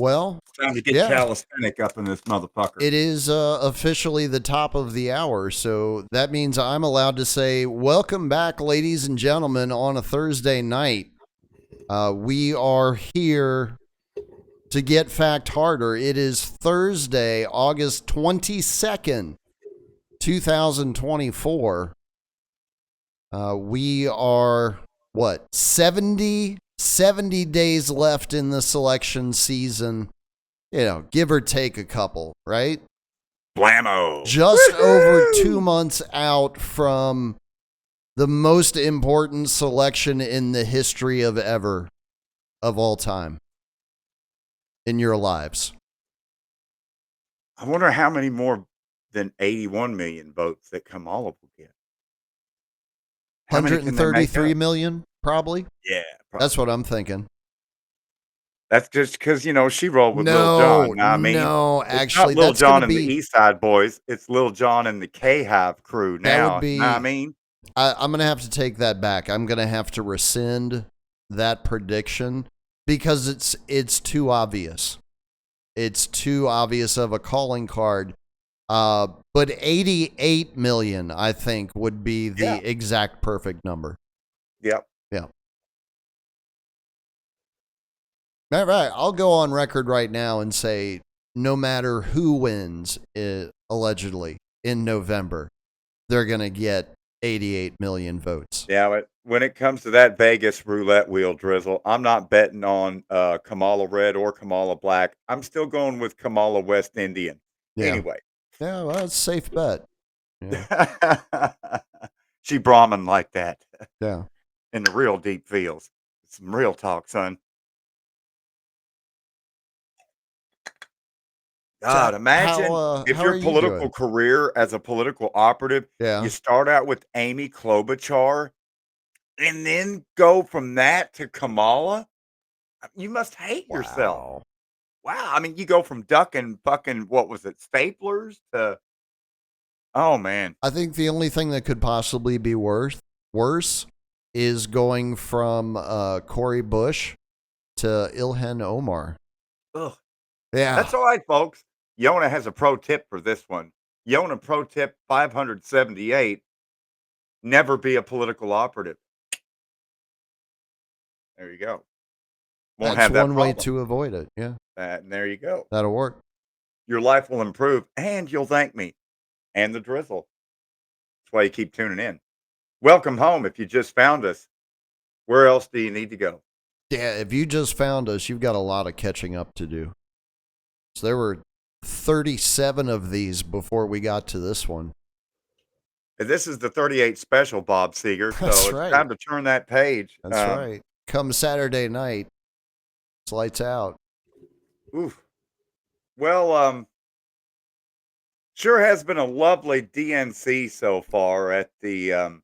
Well, Time to get yeah, calisthenic up in this motherfucker. it is officially the top of the hour, so that means I'm allowed to say, welcome back, ladies and gentlemen, on a Thursday night. We are here to get fact harder. It is Thursday, August 22nd, 2024. We are, what, 70 days left in the selection season. You know, give or take a couple, right? Blammo. Just over 2 months out from the most important selection in the history of all time in your lives. I wonder how many more than 81 million votes that Kamala will get. How many can they make 133 up? million, probably. Yeah, That's what I'm thinking. That's just because, she rolled with Lil Jon. Know what I mean? No, It's actually, not Lil that's going Jon to and the be, East Side Boys. It's Lil Jon and the K-Hive crew that would now. Know what I be, mean? I'm going to have to take that back. I'm going to have to rescind that prediction because it's too obvious. It's too obvious of a calling card. But 88 million, I think, would be the exact perfect number. Yep. Yeah. All right. I'll go on record right now and say no matter who wins, allegedly, in November, they're going to get 88 million votes. Yeah, but when it comes to that Vegas roulette wheel drizzle, I'm not betting on Kamala Red or Kamala Black. I'm still going with Kamala West Indian. Yeah. Anyway. Yeah, well, it's a safe bet. Yeah. She Brahmin like that. Yeah. In the real deep fields. Some real talk, son. God, imagine if how your are you political doing? career as a political operative, Yeah. you start out with Amy Klobuchar and then go from that to Kamala. You must hate yourself. Wow. I mean, you go from ducking fucking, what was it, staplers to, oh man. I think the only thing that could possibly be worse is going from Cori Bush to Ilhan Omar. Ugh. Yeah. That's all right, folks. Yona has a pro tip for this one. Yona pro tip 578. Never be a political operative. There you go. Won't That's have that one way problem. to avoid it. Yeah. And there you go. That'll work. Your life will improve and you'll thank me and the drizzle. That's why you keep tuning in. Welcome home if you just found us. Where else do you need to go? Yeah, if you just found us, you've got a lot of catching up to do. So there were 37 of these before we got to this one. And this is the 38 special, Bob Seeger. So That's it's right. time to turn that page. That's right. Come Saturday night, it's lights out. Oof. Well, sure has been a lovely DNC so far at the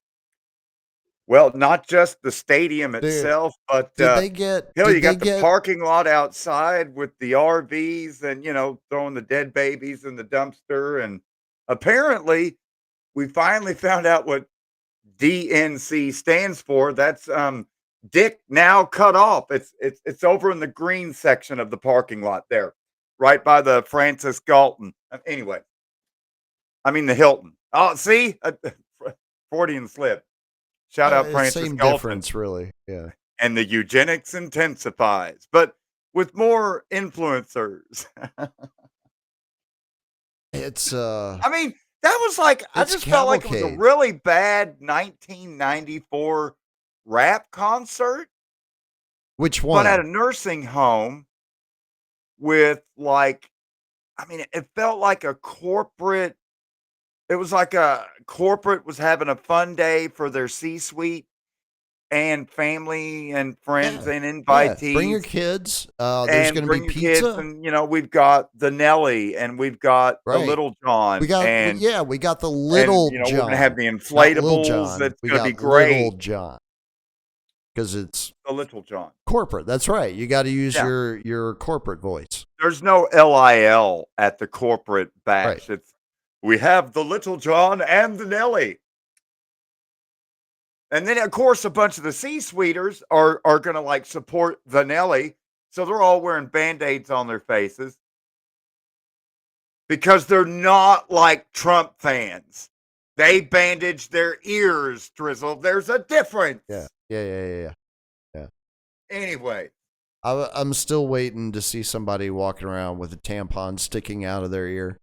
well, not just the stadium itself, but did they get hell, you got the parking lot outside with the RVs and throwing the dead babies in the dumpster. And apparently we finally found out what DNC stands for. That's Dick Now Cut Off. It's over in the green section of the parking lot there, right by the Francis Galton. Anyway, I mean the Hilton. Oh, see, Freudian slip. Shout out Francis same Galton. Difference, really. Yeah. And the eugenics intensifies, but with more influencers. It's I mean, that was like, I just felt like it was a really bad 1994 rap concert. Which one? But at a nursing home with like, I mean, it felt like a corporate. It was like a corporate was having a fun day for their C-suite and family and friends and invitees. Yeah. Bring your kids. There's going to be pizza. And we've got the Nelly and we've got the Little John. We got we got the Little John. We're gonna have the inflatables. That's gonna be great. Little John. Because it's the Little John. Corporate. That's right. You got to use your corporate voice. There's no LIL at the corporate bash. Right. We have the Little John and the Nelly. And then, of course, a bunch of the C-suiters are going to like support the Nelly So they're all wearing Band-Aids on their faces because they're not like Trump fans. They bandage their ears, Drizzle. There's a difference. Yeah. Anyway. I'm still waiting to see somebody walking around with a tampon sticking out of their ear.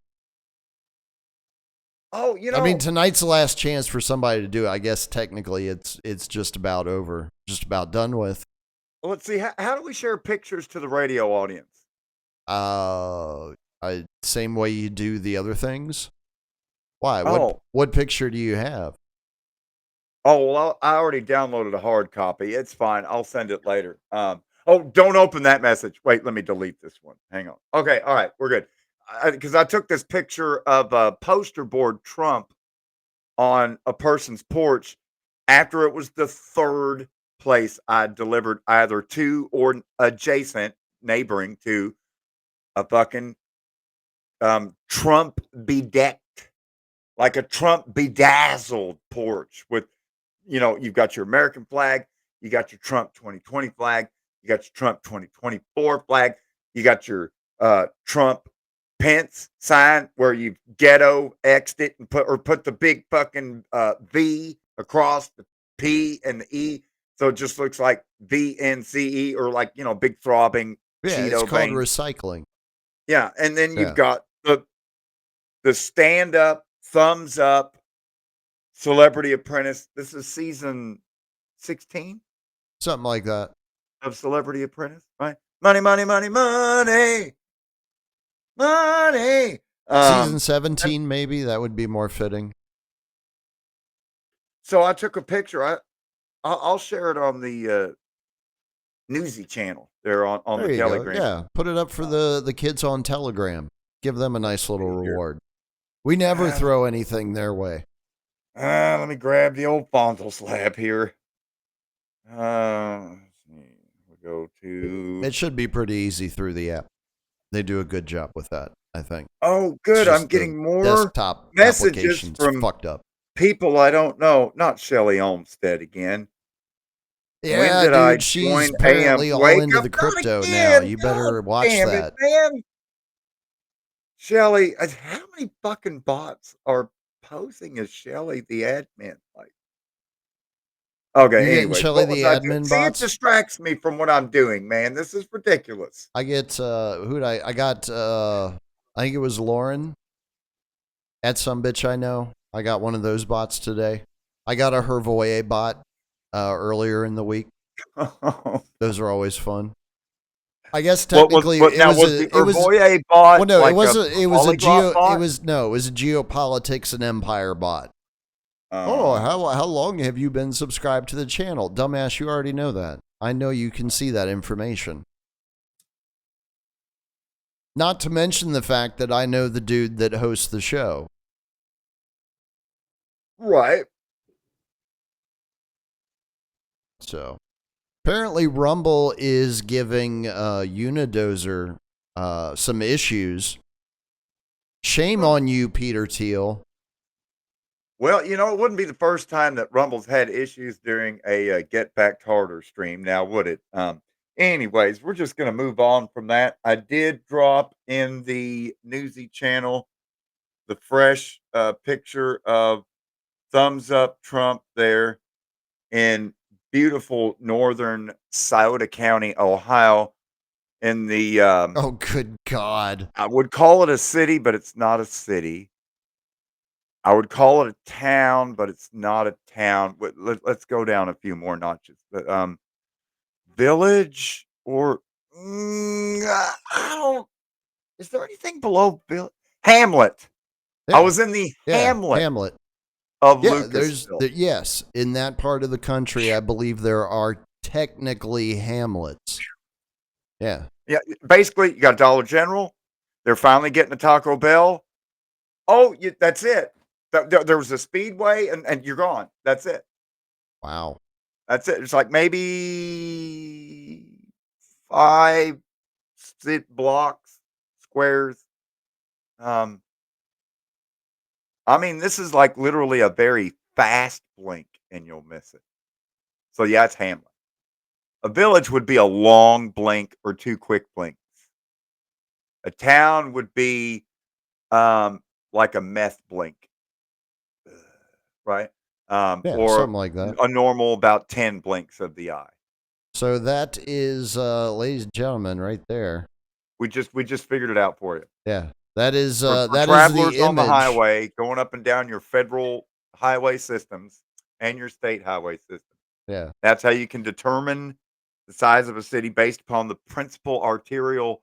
Oh, I mean, tonight's the last chance for somebody to do it. I guess technically it's just about over, just about done with. Let's see. How do we share pictures to the radio audience? Same way you do the other things. Why? Oh. What picture do you have? Oh, well, I already downloaded a hard copy. It's fine. I'll send it later. Oh, don't open that message. Wait, let me delete this one. Hang on. Okay, all right, we're good. Because I took this picture of a poster board Trump on a person's porch after it was the third place I delivered either to or adjacent, neighboring to a fucking Trump bedecked, like a Trump bedazzled porch with, you've got your American flag, you got your Trump 2020 flag, you got your Trump 2024 flag, you got your Trump Pence sign where you ghetto X'd it and put the big fucking V across the P and the E. So it just looks like VNCE or like, big throbbing Yeah, Cheeto it's called vein. recycling. Yeah. And then you've got the stand up, thumbs up, Celebrity Apprentice. This is season 16? Something like that. Of Celebrity Apprentice, right? Money, money, money, money. Money. Season 17, maybe that would be more fitting. So I took a picture. I'll share it on the Newsy channel there on There the you Telegram. go. Yeah, put it up for the kids on Telegram. Give them a nice little reward. We never throw anything their way. Let me grab the old Fonzel slab here. We'll go to. It should be pretty easy through the app. They do a good job with that, I think. Oh, good. I'm getting more desktop messages applications from fucked up. People I don't know. Not Shelly Olmstead again. Yeah, when did dude, I she's join apparently AM? all Wake into up, the not crypto now. again. You better God watch damn that. it, man. Shelly, how many fucking bots are posing as Shelly the admin? Like, okay, You're getting anyways, Shelly what was the I doing? admin See, it bots? distracts me from what I'm doing, man. This is ridiculous. I get I got I think it was Lauren at some bitch I know. I got one of those bots today. I got a Hervoye bot earlier in the week. Those are always fun. I guess technically was the Hervoye bot? Well, no, like it wasn't. It was a bot? It was a geopolitics and empire bot. Oh, How long have you been subscribed to the channel, dumbass? You already know that. I know you can see that information. Not to mention the fact that I know the dude that hosts the show. right. So apparently Rumble is giving Unidozer some issues. Shame on you, Peter Thiel. Well, it wouldn't be the first time that Rumble's had issues during a Get Back Harder stream, now would it? Anyways, we're just going to move on from that. I did drop in the Newsy channel the fresh picture of thumbs up Trump there in beautiful northern Scioto County, Ohio. In the Oh, good God. I would call it a city, but it's not a city. I would call it a town, but it's not a town. Let's go down a few more notches. But village or I don't. Is there anything below Hamlet? Yeah. I was in the Hamlet of Lucasville. Yes, in that part of the country, I believe there are technically hamlets. Yeah. Yeah, basically, you got Dollar General. They're finally getting a Taco Bell. Oh, that's it. There was a Speedway, and you're gone. That's it. Wow. That's it. It's like maybe 5 blocks, squares. I mean, this is like literally a very fast blink, and you'll miss it. So yeah, it's Hamlet. A village would be a long blink or two quick blinks. A town would be like a meth blink, right? Yeah, Or something like that. a normal about 10 blinks of the eye. So that is, ladies and gentlemen, right there. We just figured it out for you. Yeah, that is For that is travelers the on the image. highway going up and down your federal highway systems and your state highway system. Yeah, That's how you can determine the size of a city based upon the principal arterial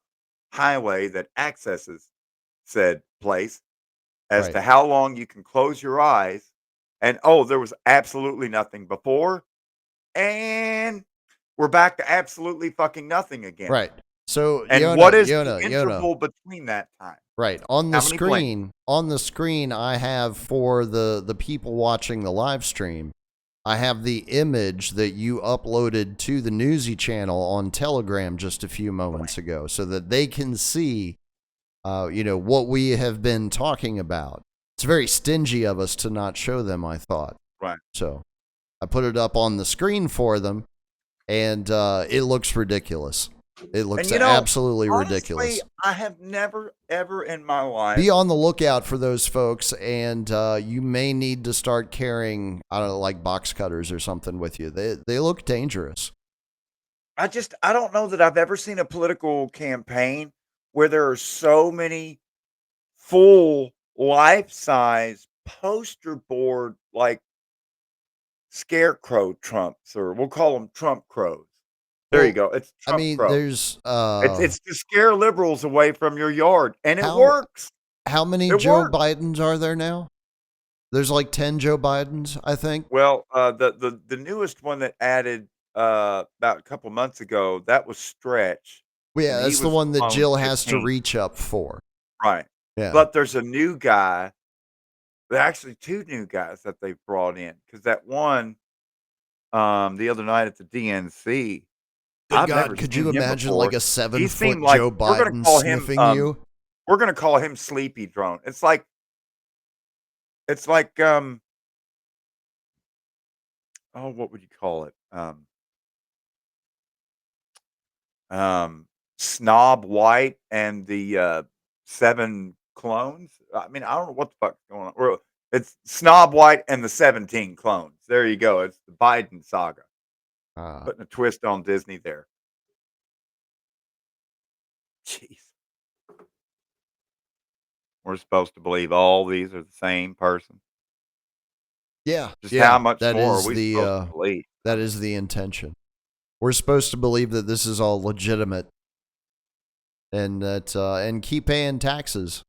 highway that accesses said place as right, to how long you can close your eyes. And oh, there was absolutely nothing before. And we're back to absolutely fucking nothing again. right. So And what Yona, is the Yona, Yona. interval between that time? Right. How many blinks? On the screen I have for the people watching the live stream, I have the image that you uploaded to the Newsy channel on Telegram just a few moments Right. ago so that they can see what we have been talking about. It's very stingy of us to not show them, I thought. Right. So, I put it up on the screen for them and it looks ridiculous. It looks And absolutely honestly, ridiculous. I have never ever in my life. Be on the lookout for those folks, and you may need to start carrying, I don't know, like box cutters or something with you. They look dangerous. I don't know that I've ever seen a political campaign where there are so many full life-size poster board like scarecrow Trumps, or we'll call them Trump crows. There you Well, go. It's I Trump mean, crow. there's It's to scare liberals away from your yard, and it how works. how many It Joe works. Bidens are there now? There's like 10 Joe Bidens, I think. Well, the newest one that added about a couple months ago, that was Stretch, Well, yeah, and he that's the was one that clone Jill has to 15. reach up for. Right. Yeah. But there's a new guy. There are actually two new guys that they've brought in because that one the other night at the DNC, Good I've never God, could seen you him imagine like before. a He 7 foot seemed like Joe Biden sniffing you? we're gonna call him Sleepy Drone. It's like oh, what would you call it? Snob White and the 7 clones. I mean, I don't know what the fuck's going on. Or it's Snob White and the 17 clones. There you go. It's the Biden saga. Uh, Putting a twist on Disney there. Jeez. We're supposed to believe all these are the same person. yeah, Just how yeah, much more are we supposed to believe? that is the intention. We're supposed to believe that this is all legitimate and that and keep paying taxes.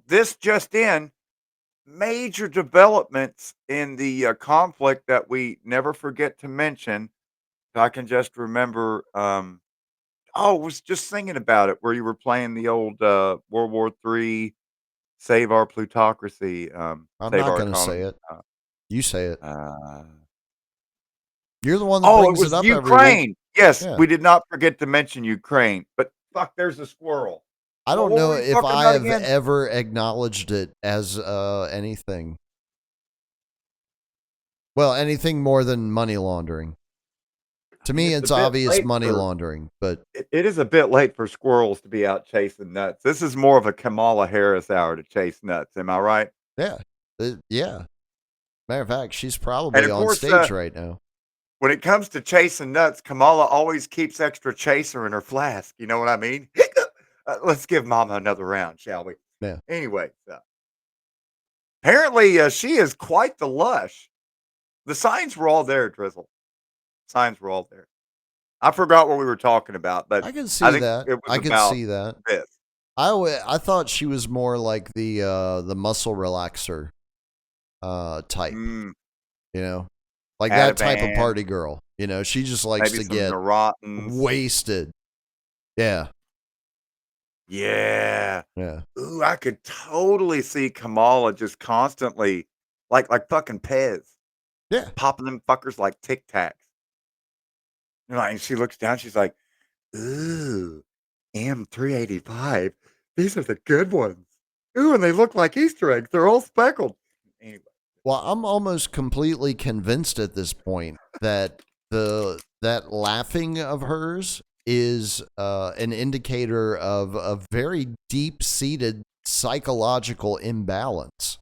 This just in. Major developments in the conflict that we never forget to mention. If I can just remember. I was just thinking about it where you were playing the old World War III, Save Our Plutocracy, I'm Save not Our going to say Economy. it. You say it. Uh, You're the one that oh, it brings it was up every week. Ukraine. Yes, Yeah. we did not forget to mention Ukraine. But fuck, there's a squirrel. I don't What were know we if talking I about have again? ever acknowledged it as anything. Well, anything more than money laundering. To I mean, me, it's a it's bit obvious late money for laundering, but it is a bit late for squirrels to be out chasing nuts. This is more of a Kamala Harris hour to chase nuts. Am I right? yeah. Yeah. Matter of fact, she's And probably of on course, stage right now. when it comes to chasing nuts, Kamala always keeps extra chaser in her flask. You know what I mean? Let's give Mama another round, shall we? Yeah. Anyway, apparently she is quite the lush. The signs were all there, Drizzle. Signs were all there. I forgot what we were talking about, but I can I see think that. it was I can about see that. this. I thought she was more like the muscle relaxer type, Mm, you know? Like that type of Ativan, party girl. She just likes maybe to some get Neurotins. wasted. Yeah. Yeah. Yeah. Ooh, I could totally see Kamala just constantly, like fucking Pez, Yeah. popping them fuckers like Tic Tacs. And she looks down, she's like, "Ooh, M385. These are the good ones. Ooh, and they look like Easter eggs. They're all speckled." Anyway, Well, I'm almost completely convinced at this point that that laughing of hers is an indicator of a very deep seated psychological imbalance.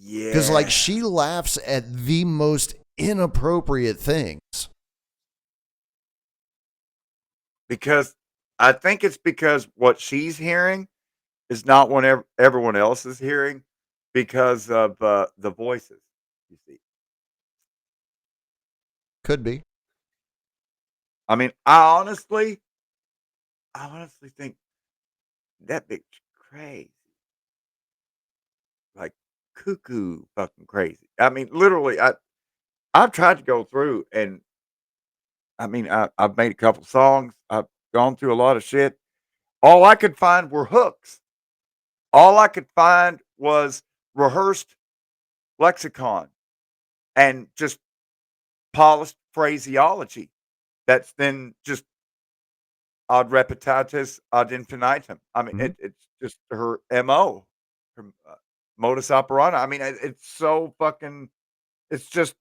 Because like Yeah. she laughs at the most inappropriate things. Because I think it's because what she's hearing is not what everyone else is hearing because of, the voices, you see. Could be. I mean, I honestly think that bitch crazy, like cuckoo fucking crazy. I mean, literally, I've tried to go through and I mean, I've made a couple songs. I've gone through a lot of shit. All I could find were hooks. All I could find was rehearsed lexicon and just polished phraseology that's then just ad repetitatis ad infinitum. I mean, Mhm. it's just her MO, her modus operandi. I mean, it's so fucking, it's just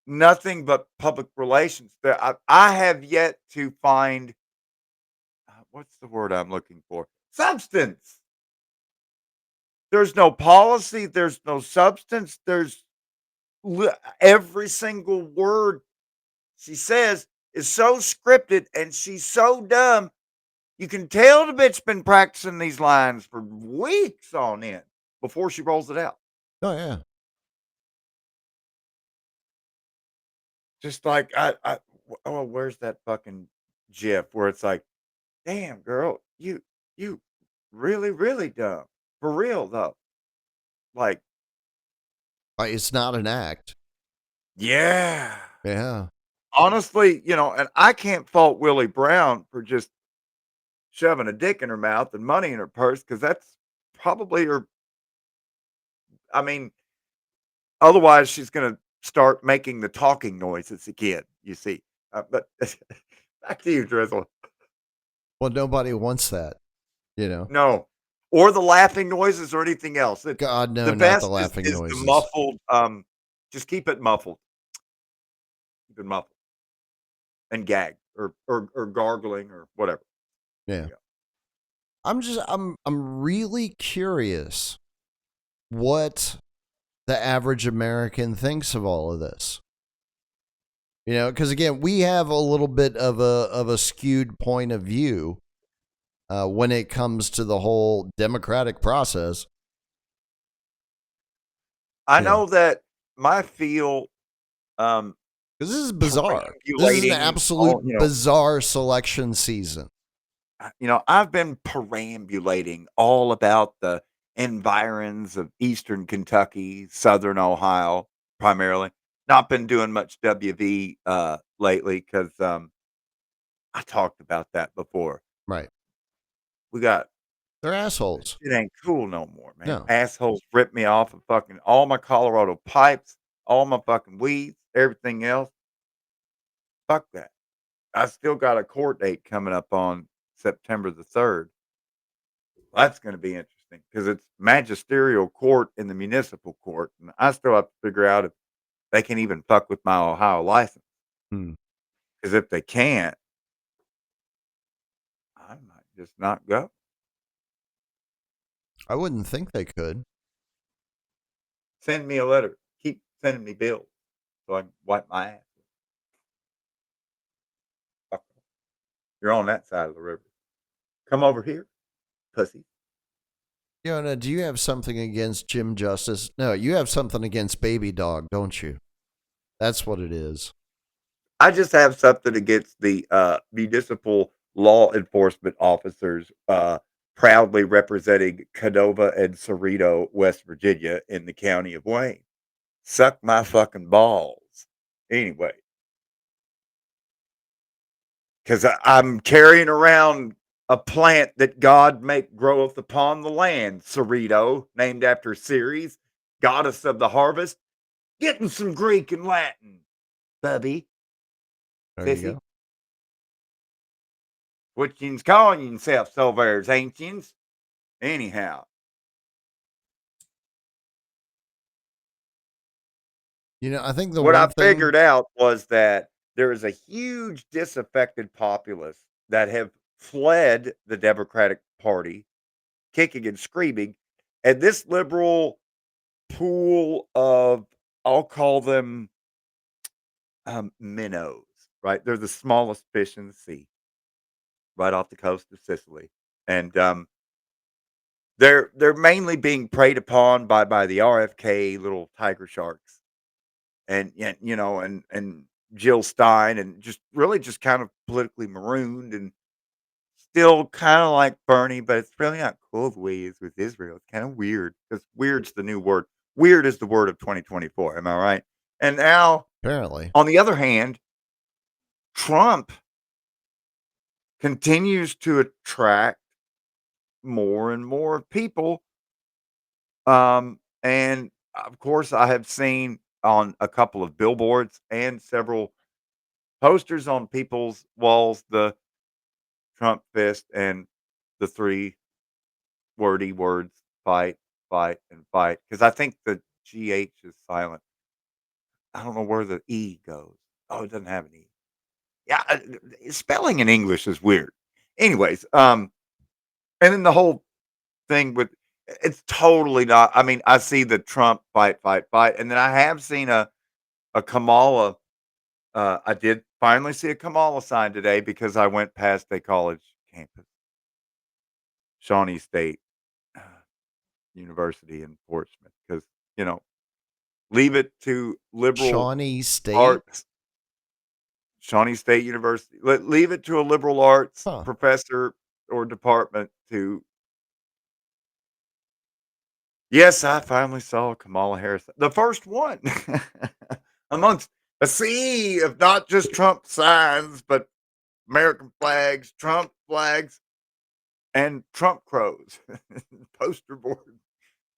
nothing but public relations. That I have yet to find, what's the word I'm looking for? Substance. There's no policy. There's no substance. Every single word she says is so scripted and she's so dumb. You can tell the bitch been practicing these lines for weeks on end before she rolls it out. Oh yeah. Just like oh, where's that fucking gif where it's like, damn girl, you really, really dumb. For real though. Like, It's not an act. yeah. Yeah. Honestly, and I can't fault Willie Brown for just shoving a dick in her mouth and money in her purse because that's probably her. I mean, otherwise she's gonna start making the talking noises again, you see. But back to you, Drizzle. Well, nobody wants that, you know. No. Or the laughing noises or anything else. God The no, not the best laughing is the noises. muffled, just keep it muffled. Keep it muffled and gag or gargling or whatever. There Yeah. you go. I'm really curious what the average American thinks of all of this. You know, because again, we have a little bit of a skewed point of view when it comes to the whole democratic process. I You know, know that my feel, um, because this is bizarre. This is an perambulating absolute all, bizarre selection season. I've been perambulating all about the environs of Eastern Kentucky, Southern Ohio, primarily. Not been doing much WV lately because I talked about that before. Right? We got They're assholes. it ain't cool no more, man. No. Assholes ripped me off of fucking all my Colorado pipes, all my fucking weeds, everything else. Fuck that. I still got a court date coming up on September the 3rd. That's gonna be interesting because it's magisterial court in the municipal court, and I still have to figure out if they can even fuck with my Ohio license. Hmm. Because if they can't, I might just not go. I wouldn't think they could. Send me a letter. Keep sending me bills so I can wipe my ass. Fuck, you're on that side of the river. Come over here, pussy. Yona, do you have something against Jim Justice? No, you have something against Baby Dog, don't you? That's what it is. I just have something against the municipal law enforcement officers proudly representing Canova and Cerrito, West Virginia, in the county of Wayne. Suck my fucking balls. Anyway, because I'm carrying around a plant that God make groweth upon the land, Cerrito, named after Ceres, goddess of the harvest. Getting some Greek and Latin, bubby, There you sissy. go. What yous calling yourself so vers, ain't yins? Anyhow, I think the What I one thing. figured out was that there is a huge disaffected populace that have fled the Democratic Party, kicking and screaming, and this liberal pool of, I'll call them, minnows, right? They're the smallest fish in the sea, right off the coast of Sicily, and, they're mainly being preyed upon by the RFK little tiger sharks, and, yeah, and Jill Stein, and just really just kind of politically marooned, and still kinda like Bernie, but it's really not cool the way he is with Israel. It's kinda weird, 'cause weird's the new word. Weird is the word of 2024, am I right? And now, Apparently. on the other hand, Trump continues to attract more and more people, and, of course, I have seen on a couple of billboards and several posters on people's walls the Trump fist and the 3 wordy words, "fight, fight, and fight," because I think the GH is silent. I don't know where the E goes. Oh, it doesn't have an E. Yeah, spelling in English is weird. Anyways, and then the whole thing with it's totally not. I mean, I see the Trump fight, fight, fight, and then I have seen a Kamala. I did finally see a Kamala sign today because I went past a college campus, Shawnee State uh, University in Portsmouth, because you know, leave it to liberal Shawnee State? arts. Shawnee State University. Leave it to a liberal arts Huh. professor or department to. Yes, I finally saw Kamala Harris, the first one amongst a sea of not just Trump signs, but American flags, Trump flags, and Trump crows. Poster board,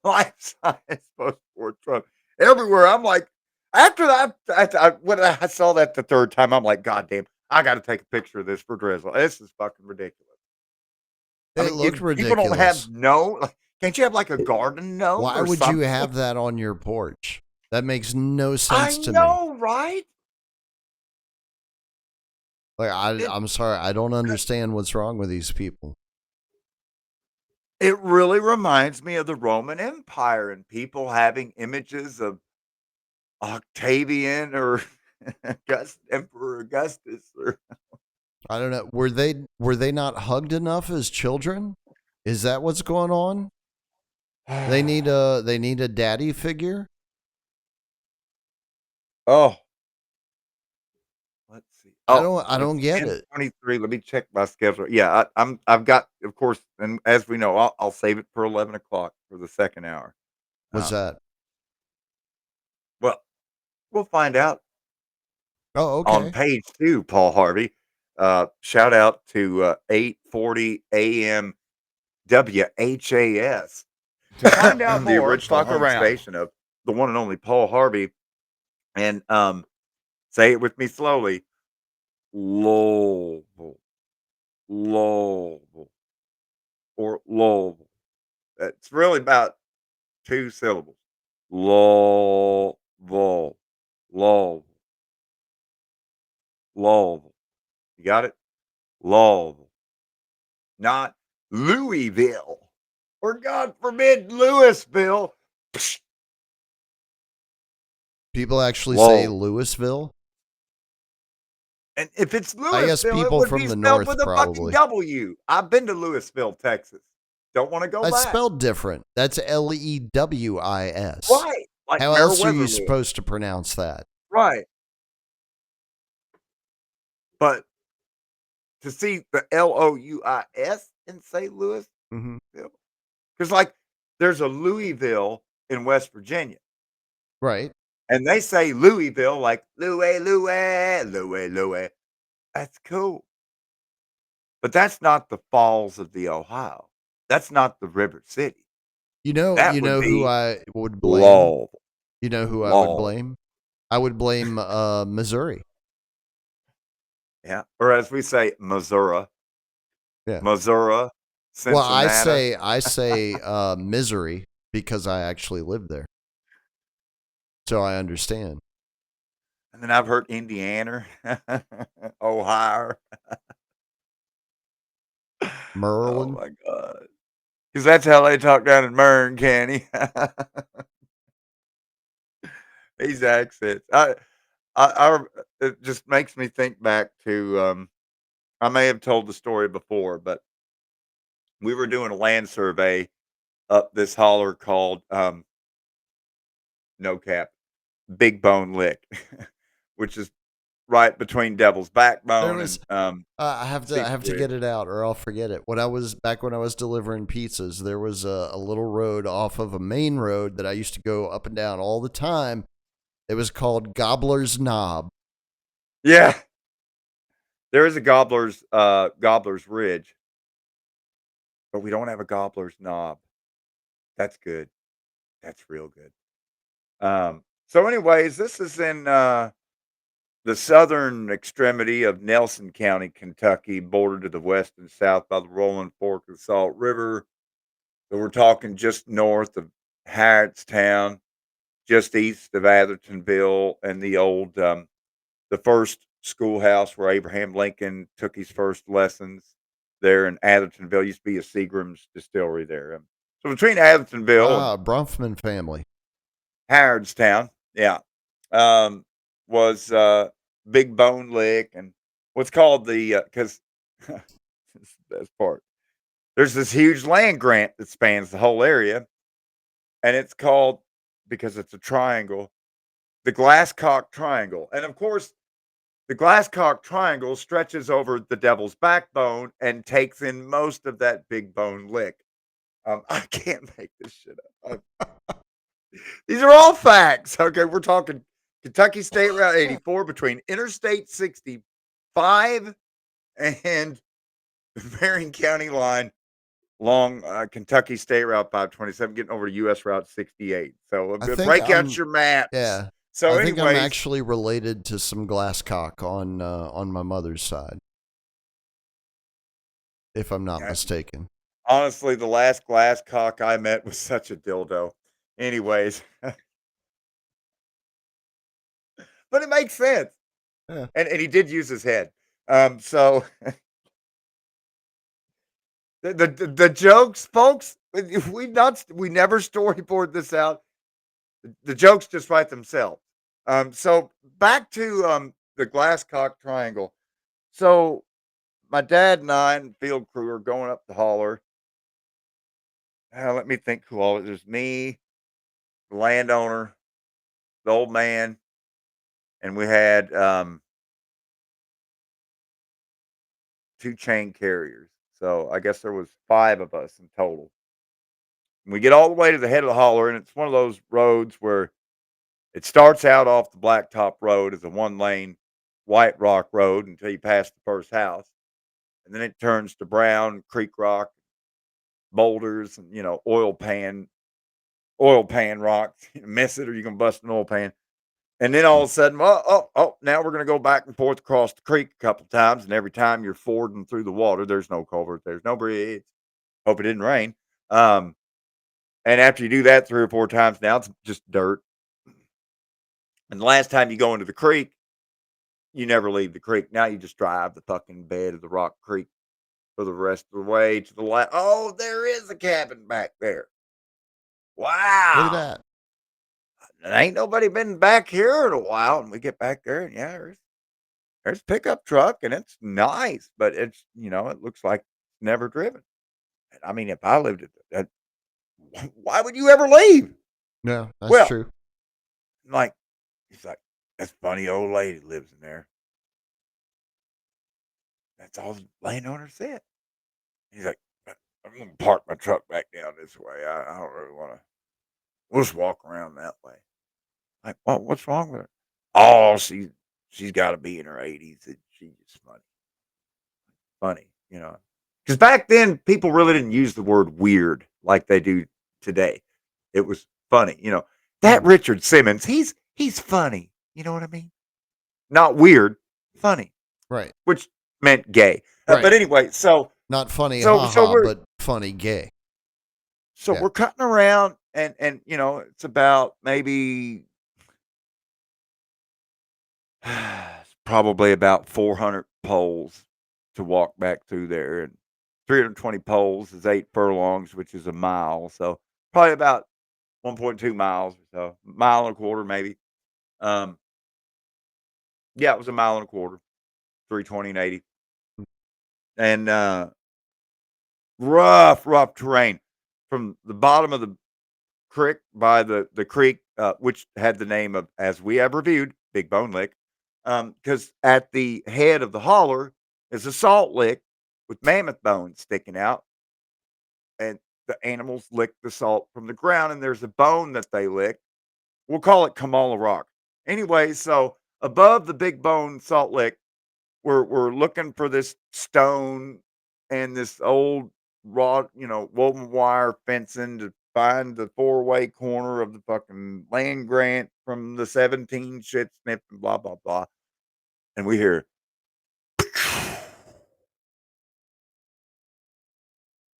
life size poster board Trump everywhere. I'm like, after that, when I saw that the third time, I'm like, God damn, I got to take a picture of this for Drizzle. This is fucking ridiculous. I It mean, looked people don't have ridiculous. like, can't you have like a garden gnome Why or would you something? have that on your porch? That makes no I sense to me. know, right? Like It I'm sorry, I don't understand what's wrong with these people. it really reminds me of the Roman Empire and people having images of Octavian or Emperor Augustus or I don't know. Were they not hugged enough as children? Is that what's going on? They need a daddy figure. oh, let's see. I Oh, don't I it's don't get it. 10:23. Let me check my schedule. Yeah, I've got, of course, and as we know, I'll save it for 11 o'clock for the second hour. What's Um, that? well, we'll find out Oh, on okay. page 2, Paul Harvey. Shout out to 8:40 a.m. WHAS. To find out The more, the original home around. station of the one and only Paul Harvey, and say it with me slowly. Louisville, Louisville, or Louisville. It's really about 2 syllables. Louisville, Louisville, Louisville. You got it? Louisville, not Louisville, or God forbid, Louisville. Psh, People actually say Louisville. Louisville. And if it's I guess Louisville, it people would from be the spelled north with a fucking probably. W. I've been to Louisville, Texas. Don't wanna go It's back. spelled different. That's Lewis. Right, like How else are you Meriwether Lewis. supposed to pronounce that? Right, but to see the Louis in St. Louisville, Hmm. because like, there's a Louisville in West Virginia, Right. and they say Louisville like, "Louis, Louis, Louis, Louis." That's cool, but that's not the Falls of the Ohio. That's not the River City. You know, That you would know who be I would blame? Lowell. You know who I would Lowell. blame? I would blame Missouri. Yeah, or as we say, Missouri, Yeah. Missouri, Well, I Cincinnati. say I say misery because I actually live there. So I understand. And then I've heard Indiana, Ohio. Oh Merlin. my god. Because that's how they talk down in Mern County. These accents. It just makes me think back to, I may have told the story before, but we were doing a land survey up this holler called, no cap, Big Bone Lick, which is right between Devil's There Backbone was and, I Cedar have to Creek. get it out or I'll forget it. When I was delivering pizzas, there was a little road off of a main road that I used to go up and down all the time. It was called Gobbler's Knob. Yeah, there is a Gobbler's Ridge, but we don't have a Gobbler's Knob. That's good. That's real good. So anyways, this is in, the southern extremity of Nelson County, Kentucky, bordered to the west and south by the Rolling Fork of the Salt River. So we're talking just north of Harrodstown, just east of Athertonville, and the first schoolhouse where Abraham Lincoln took his first lessons there in Athertonville. Used to be a Seagram's distillery there. So between Athertonville and Ah, Bronfman family. Harrodstown, yeah, um, was Big Bone Lick and what's called the because this is the best part. There's this huge land grant that spans the whole area, and it's called because it's a triangle, the Glasscock Triangle, and of course, the Glasscock Triangle stretches over the Devil's Backbone and takes in most of that Big Bone Lick. I can't make this shit up. These are all facts. Okay, we're talking Kentucky State Route 84 between Interstate 65 and the Marion County line along Kentucky State Route 527, getting over to US Route 68. So I think break out I'm your maps. yeah. So, I think I'm anyways, actually related to some Glasscock on my mother's side, if I'm not yeah, mistaken. honestly, the last glass cock I met was such a dildo. Anyways, but it makes sense. Yeah. And he did use his head. So the jokes, folks, if we never storyboard this out. The jokes just write themselves. So back to the Glasscock Triangle. So my dad and I and field crew are going up the holler. Let me think who all there's me, the landowner, the old man, and we had two chain carriers. So I guess there was five of us in total. And we get all the way to the head of the holler, and it's one of those roads where it starts out off the blacktop road as a one lane white rock road until you pass the first house. And then it turns to brown creek rock, boulders, and oil pan rocks. Miss it or you're gonna bust an oil pan. And then all of a sudden, now we're gonna go back and forth across the creek a couple times. And every time you're fording through the water, there's no culvert, there's no bridge. Hope it didn't rain. Um, and after you do that 3 or 4 times, now it's just dirt. And the last time you go into the creek, you never leave the creek. Now you just drive the fucking bed of the rock creek for the rest of the way to the left. Oh, there is a cabin back there. Look at Wow. that. And ain't nobody been back here in a while. And we get back there, and yeah, there's a pickup truck, and it's nice, but it looks like never driven. And I mean, if I lived at that, why would you ever leave? No, that's Well, true. like, he's like, that's funny old lady lives in there. That's all the landowner said. He's like, I'm gonna park my truck back down this way. I don't really want to. We'll just walk around that way. Like, what's wrong with her? Oh, she's got to be in her 80s. And she's just funny. Because back then people really didn't use the word weird like they do today. It was funny. That Mm, Richard Simmons, he's funny. You know what I mean? Not weird, funny, right. which meant gay. But Right. anyway, so Not funny, so so haha, we're but funny gay. so Yeah. we're cutting around, and it's about maybe It's probably about 400 poles to walk back through there, and 320 poles is 8 furlongs, which is a mile. So probably about 1.2 miles or so, mile and a quarter maybe. Um, yeah, it was a mile and a quarter, 320 and 80, and rough terrain from the bottom of the creek by the creek, which had the name of, as we have reviewed, Big Bone Lick, because at the head of the holler is a salt lick with mammoth bones sticking out, and the animals lick the salt from the ground, and there's a bone that they lick. We'll call it Kamala Rock. Anyway, so above the Big Bone Salt Lick, we're looking for this stone and this old raw, woven wire fencing to find the four-way corner of the fucking land grant from the 17 shit Smith and blah blah blah. And we hear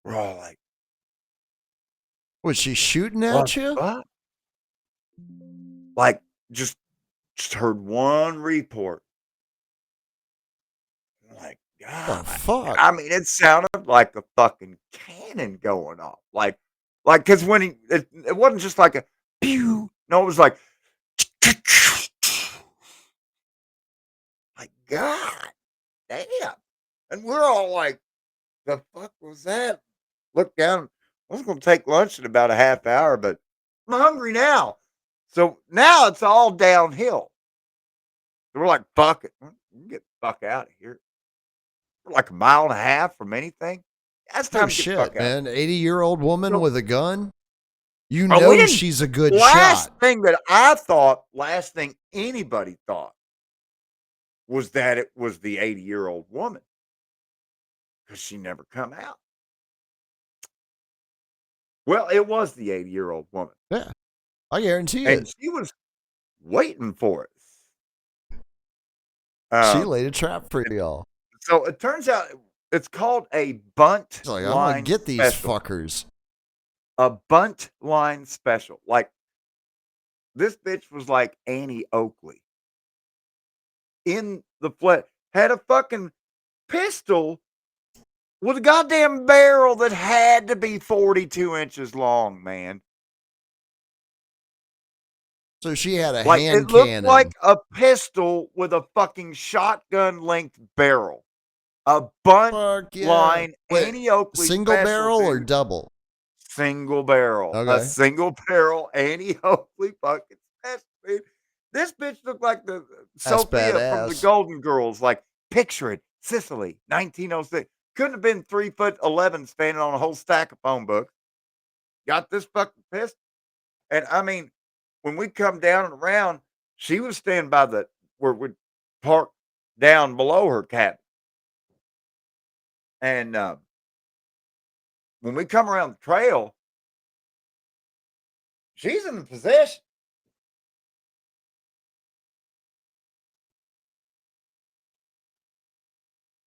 we're all like, Was she shooting what at you? the fuck? Like just heard one report. Like, The God, fuck? I mean, it sounded like a fucking cannon going off. Because when it wasn't just like a pew. No, it was like, God damn. And we're all like, the fuck was that? Look down. I was going to take lunch in about a half hour, but I'm hungry now. So now it's all downhill. So we're like, fuck it. We can get the fuck out of here. We're like a mile and a half from anything. That's Oh time to get the shit, fuck out. man. 80-year-old woman So, with a gun? You we know didn't. she's a good Last shot. thing that I thought, last thing anybody thought was that it was the 80-year-old woman because she never come out. Well, it was the 80-year-old woman, Yeah, I guarantee and it. she was waiting for us. She laid a trap for It, y'all. so it turns out it's called a bunt She's like, I'm gonna line get these special. fuckers. A bunt line special. Like this bitch was like Annie Oakley in the flesh. Had a fucking pistol with a goddamn barrel that had to be 42 inches long, man. So she had a Like, it hand looked like cannon. a pistol with a fucking shotgun length barrel. A bunt Fuck yeah. line Wait, Annie Oakley single special, barrel or dude. double? Single barrel. A Okay. single barrel Annie Oakley fucking special, dude. This bitch looked like the That's Sophia from the badass. Golden Girls. Like, picture it. Sicily, 1906. Couldn't have been 3'11" standing on a whole stack of phone books. Got this fucking pistol. And I mean, when we come down and around, she was standing by the where we parked down below her cabin. And when we come around the trail, she's in the possession.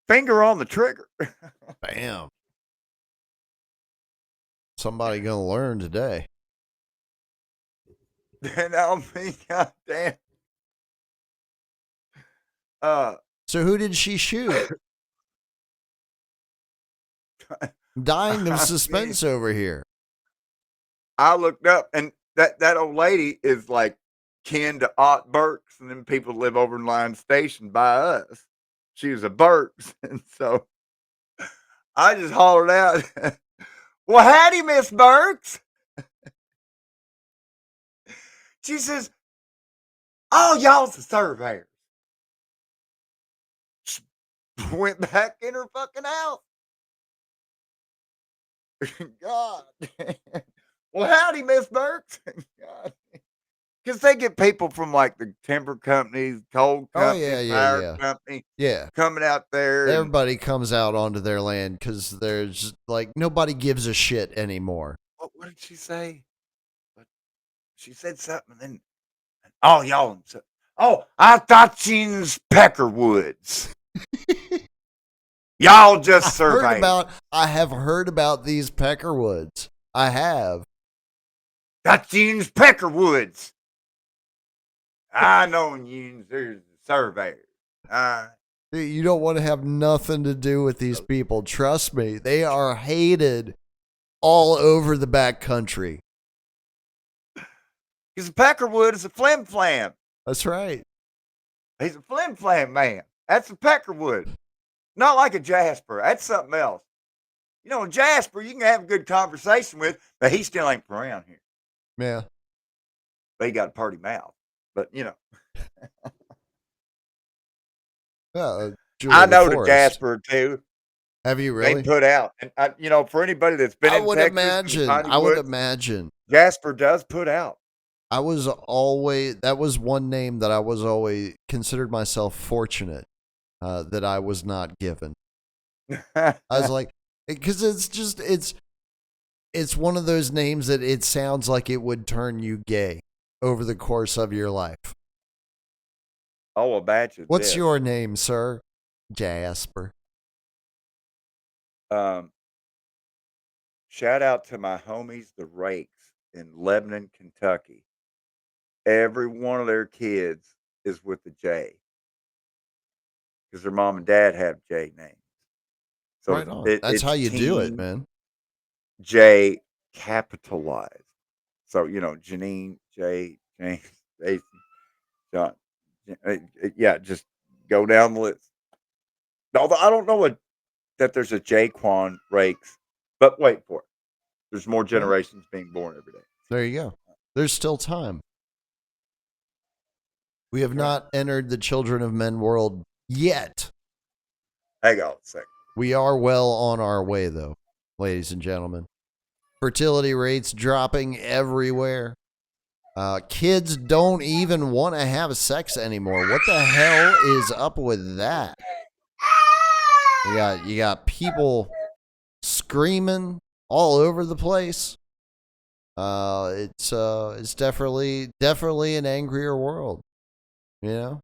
Finger on the trigger. Bam. Somebody gonna learn today. And I mean, goddamn. Uh, So who did she shoot? Dying of I mean, suspense over here. I looked up, and that old lady is like kin to Ott Burks, and then people live over in Line Station by us. She was a Burks, and so I just hollered out, "Well, howdy, Miss Burks." She says, "Oh, y'all's the surveyors." Went back in her fucking house. God. Well, howdy, Miss Burks. God. Because they get people from like the timber companies, coal Oh company, yeah, yeah, fire yeah. company Yeah. coming out there. And Everybody comes out onto their land because there's like nobody gives a shit anymore. what did she say? But she said something, and then, oh, y'all. Oh, I thought you's Peckerwoods. Y'all just surveyors. I have heard about these peckerwoods. I have. Thought you's Peckerwoods. I know you's there's surveyors. You don't want to have nothing to do with these people. Trust me, they are hated all over the back country. Because Peckerwood is a flim flam. That's right. He's a flim flam man. That's a Peckerwood. Not like a Jasper. That's something else. You know, Jasper, you can have a good conversation with, but he still ain't from around here. Yeah. But he got a party mouth. But, you know. Julia I know Forrest. the Jasper, too. Have you They really? put out. And, you know, for anybody that's been in Texas. I would imagine. Jasper does put out. That was one name that I was always considered myself fortunate that I was not given. I was like, because it's one of those names that it sounds like it would turn you gay over the course of your life. Oh, a batch of What's your name, sir? Jasper. Shout out to my homies, the Rakes in Lebanon, Kentucky. Every one of their kids is with the J because their mom and dad have J names. So right on. That's how you do it, man. J capitalized. So, you know, Janine, J, James, Jason, John. Yeah, just go down the list. Although I don't know that there's a Jaquan Rakes, but wait for it. There's more generations being born every day. There you go. There's still time. We have not entered the children of men world yet. Hang on a second. We are well on our way, though, ladies and gentlemen. Fertility rates dropping everywhere. Kids don't even want to have sex anymore. What the hell is up with that? You got people screaming all over the place. It's definitely an angrier world. You know?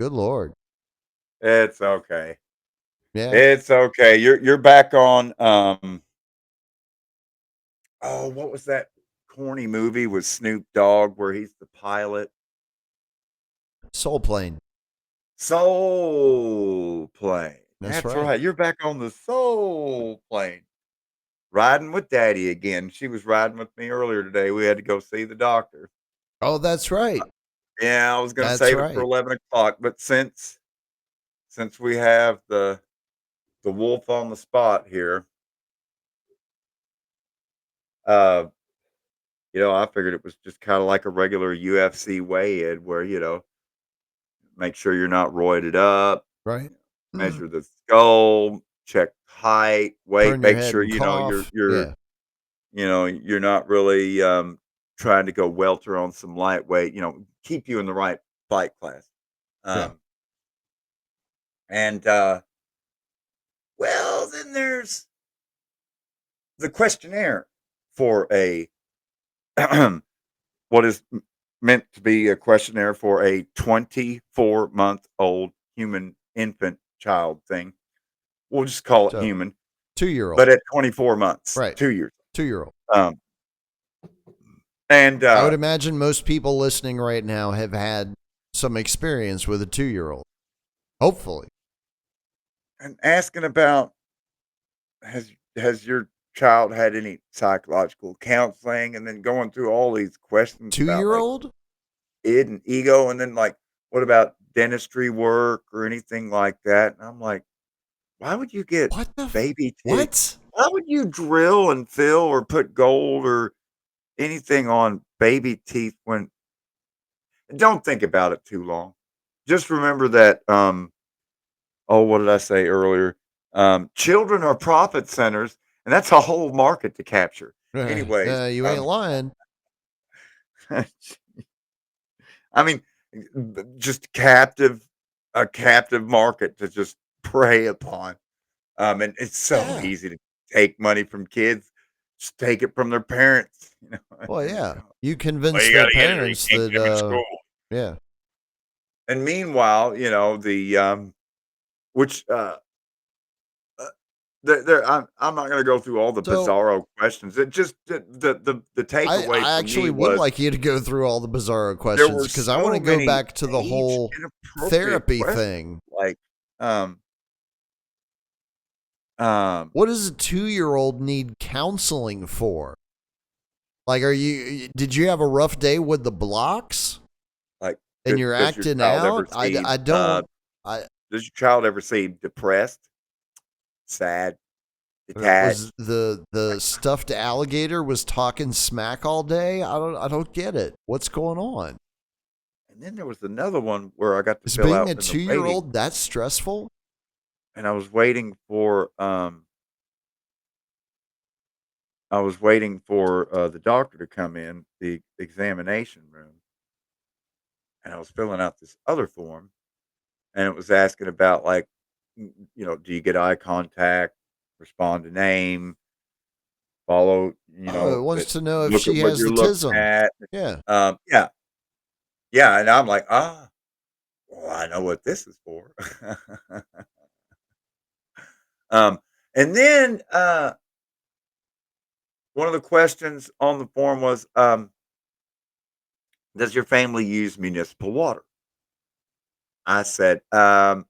Good Lord. It's okay. Yeah. It's okay. You're back on what was that corny movie with Snoop Dogg where he's the pilot? Soul Plane. Soul Plane. That's right. You're back on the Soul Plane. Riding with Daddy again. She was riding with me earlier today. We had to go see the doctor. Oh, that's right. Yeah, I was going to save it for 11 o'clock, but since we have the wolf on the spot here, you know, I figured it was just kind of like a regular UFC weigh-in where, you know, make sure you're not roided up, right? Measure the skull, check height, weight, make sure you know you're you know, you're not really trying to go welter on some lightweight, you know, keep you in the right fight class. And well, then there's the questionnaire for a what is meant to be a questionnaire for a 24-month-old human infant child thing. We'll just call it human. 2-year-old. But at 24 months. Right. 2 years. 2-year-old. And I would imagine most people listening right now have had some experience with a 2-year-old. Hopefully. And asking about has your child had any psychological counseling, and then going through all these questions 2-year-old? Like id and ego, and then like, what about dentistry work or anything like that? And I'm like, why would you get baby teeth? What? Why would you drill and fill or put gold or anything on baby teeth when don't think about it too long. Just remember that what did I say earlier? Children are profit centers, and that's a whole market to capture. Anyways, you ain't lying. I mean, just a captive market to just prey upon. And it's so easy to take money from kids, just take it from their parents. You know? Well, yeah, you convince their parents that. Yeah. And meanwhile, you know the which I'm not gonna go through all the So bizarro questions. It just the takeaway I for me actually would was like you to go through all the bizarro there questions were because I want so to go many back to the age whole inappropriate therapy questions, thing. like, um, um, What does a 2-year-old need counseling for? Like, did you have a rough day with the blocks like, and you're does your acting child ever out? seem, I don't. I does your child ever seem depressed, sad, was detached? the Like, stuffed alligator was talking smack all day. I don't get it. What's going on? and then there was another one where I got to Is fill being out a in the waiting, 2-year-old that stressful? and I was waiting for, the doctor to come in the examination room, and I was filling out this other form, and it was asking about, like, do you get eye contact, respond to name, follow, Oh, it wants to know if look at she what has you're the looking tism. at. Yeah. Yeah, yeah, and I'm like, well, I know what this is for. Um, and then, one of the questions on the form was, "Does your family use municipal water?" I said, "Not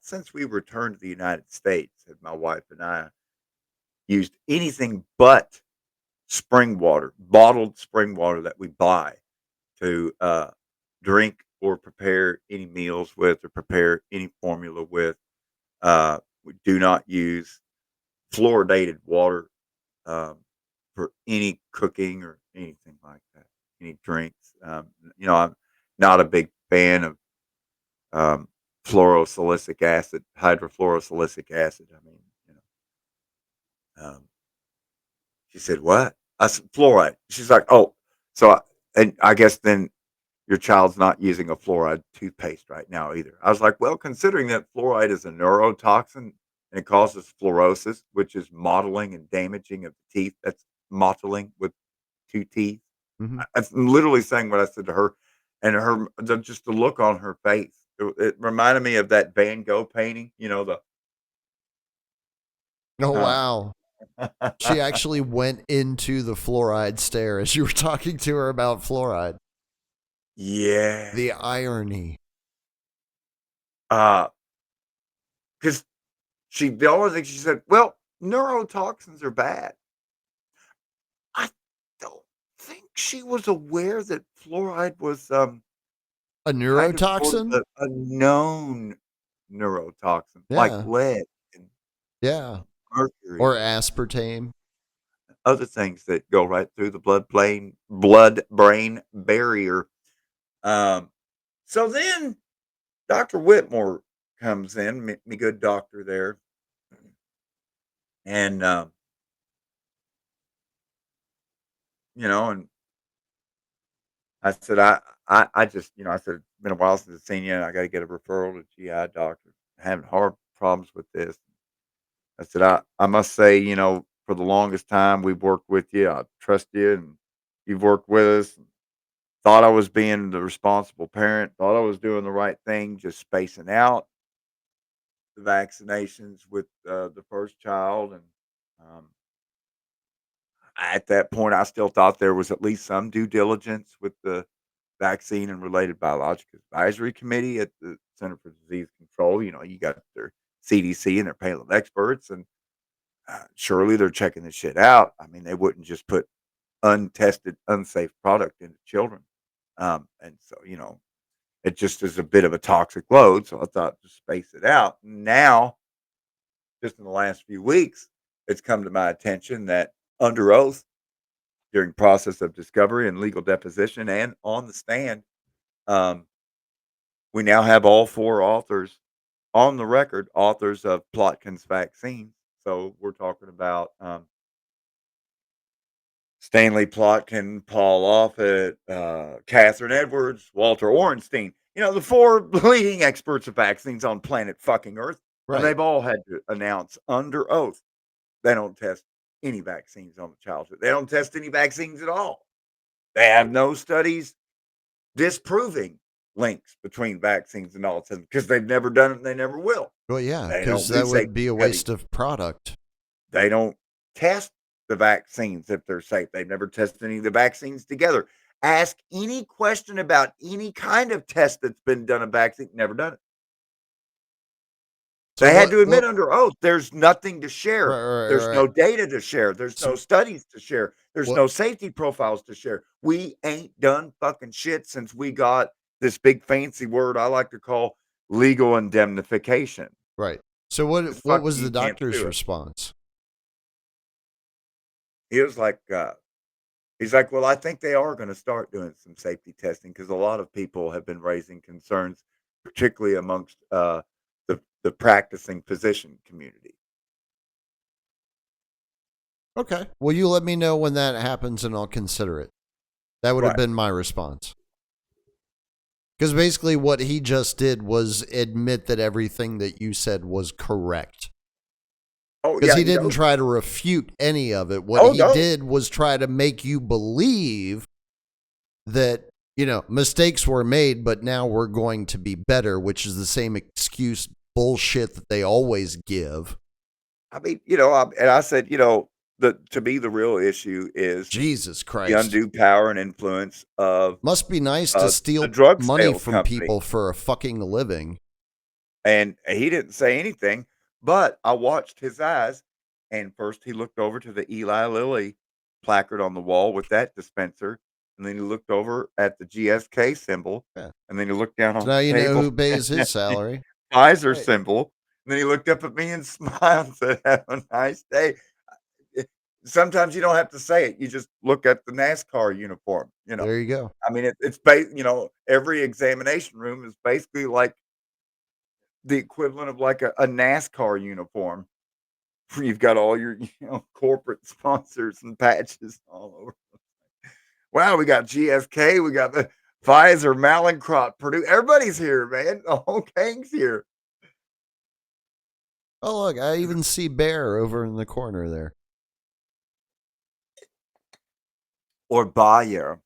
since we returned to the United States have my wife and I used anything but spring water, bottled spring water that we buy to, drink or prepare any meals with or prepare any formula with. We do not use fluoridated water, um, for any cooking or anything like that, any drinks. I'm not a big fan of, um, fluorosilicic acid, hydrofluorosilicic acid. I mean, she said, "What?" I said, "Fluoride." She's like, "Oh, so and I guess then your child's not using a fluoride toothpaste right now either." I was like, "Well, considering that fluoride is a neurotoxin and it causes fluorosis, which is mottling and damaging of the teeth. That's mottling with 2 teeth." Hmm. I'm literally saying what I said to her, and just the look on her face. It reminded me of that Van Gogh painting, the, Oh um wow. She actually went into the fluoride stare as you were talking to her about fluoride. Yeah. The irony. Uh, because the only thing she said, "Well, neurotoxins are bad." I don't think she was aware that fluoride was, A kind of sort of neurotoxin? a known neurotoxin, like Yeah. lead and Yeah. mercury Or and aspartame. other things that go right through the blood-brain barrier. Um, so then Dr. Whitmore comes in, me good doctor there, and, and I said, I just, I said, "It's been a while since I've seen you, and I gotta get a referral to GI doctor. Having hard problems with this." I said, I must say, for the longest time we've worked with you, I trust you, and you've worked with us. Thought I was being the responsible parent, thought I was doing the right thing, just spacing out the vaccinations with, the first child, and, um, at that point, I still thought there was at least some due diligence with the Vaccine and Related Biologics Advisory Committee at the Center for Disease Control. You got their CDC and their panel of experts, and, surely they're checking this shit out. I mean, they wouldn't just put untested, unsafe product into children. And so, it just is a bit of a toxic load. So I thought to space it out. Now, just in the last few weeks, it's come to my attention that under oath during process of discovery and legal deposition and on the stand, um, we now have all 4 authors on the record, authors of Plotkin's vaccine. So we're talking about, Stanley Plotkin, Paul Offit, Catherine Edwards, Walter Orenstein. The 4 leading experts of vaccines on planet fucking Earth, and Right. they've all had to announce under oath they don't test any vaccines on the childhood. They don't test any vaccines at all. They have no studies disproving links between vaccines and autism because they've never done it and they never will. Well, yeah, They because don't do that would safety be a studies. waste of product. They don't test the vaccines if they're safe. They've never tested any of the vaccines together. Ask any question about any kind of test that's been done on vaccine, never done it. So They had to admit what under oath, there's nothing to right, share. right, There's right. no data to share. There's no So studies to share. There's what no safety profiles to share. We ain't done fucking shit since we got this big fancy word I like to call legal indemnification. right. So Because what fuck was you, the you can't doctor's sue us. response? He was like, he's like, well, I think they are going to start doing some safety testing because a lot of people have been raising concerns, particularly amongst the practicing physician community. Okay. Well, you let me know when that happens and I'll consider it. That would have Right. been my response. Because basically, what he just did was admit that everything that you said was correct. Oh Because yeah, he you didn't know. try to refute any of it. What Oh he no, did was try to make you believe that, mistakes were made, but now we're going to be better, which is the same excuse bullshit that they always give. I mean, and I said, the to me the real issue is Jesus the Christ. undue power and influence of Must be nice to the steal drug money sales from company. people for a fucking living. And he didn't say anything, but I watched his eyes. And first he looked over to the Eli Lilly placard on the wall with that dispenser. And then he looked over at the GSK symbol. Yeah. And then he looked down So on now the you know table who pays and his salary. Pfizer Right. symbol. And then he looked up at me and smiled and said, have a nice day. Eh, Sometimes you don't have to say it. You just look at the NASCAR uniform. There you go. I mean, every examination room is basically like the equivalent of like a NASCAR uniform where you've got all your, corporate sponsors and patches all over. Wow, we got GSK, we got the Pfizer, Mallinckrodt, Purdue. Everybody's here, man. The whole gang's here. Oh, look, I even see Bear over in the corner there. Or Bayer.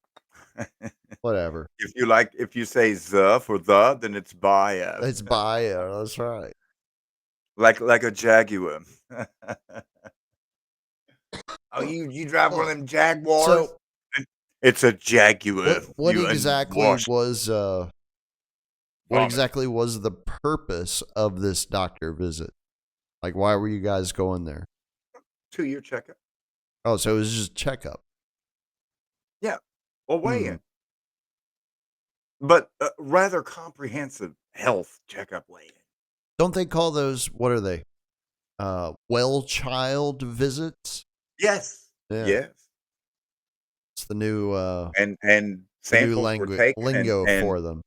Whatever. If you say the for the, then it's Bayer. It's bio. That's right. Like a Jaguar. Oh, you drive one of Oh, them Jaguars? so It's a Jaguar, what you exactly unwashed was what vomit. exactly was the purpose of this doctor visit? Like, why were you guys going there? 2-year checkup. Oh, so it was just checkup. Yeah. Well, weigh Hmm. in. But rather comprehensive health checkup weigh in. Don't they call those, what are they? Well child visits? Yes. Yeah. Yes. It's the new And the new samples were taken lingo and for them.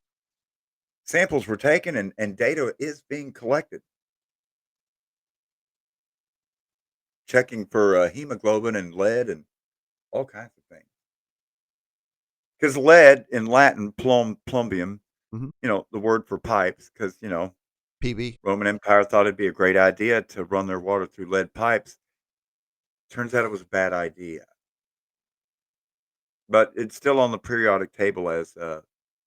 samples were taken and data is being collected. Checking for hemoglobin and lead and all kinds of things. Because lead in Latin, plumbium, Hmm. the word for pipes, because, PB. Roman Empire thought it'd be a great idea to run their water through lead pipes. Turns out it was a bad idea. But it's still on the periodic table as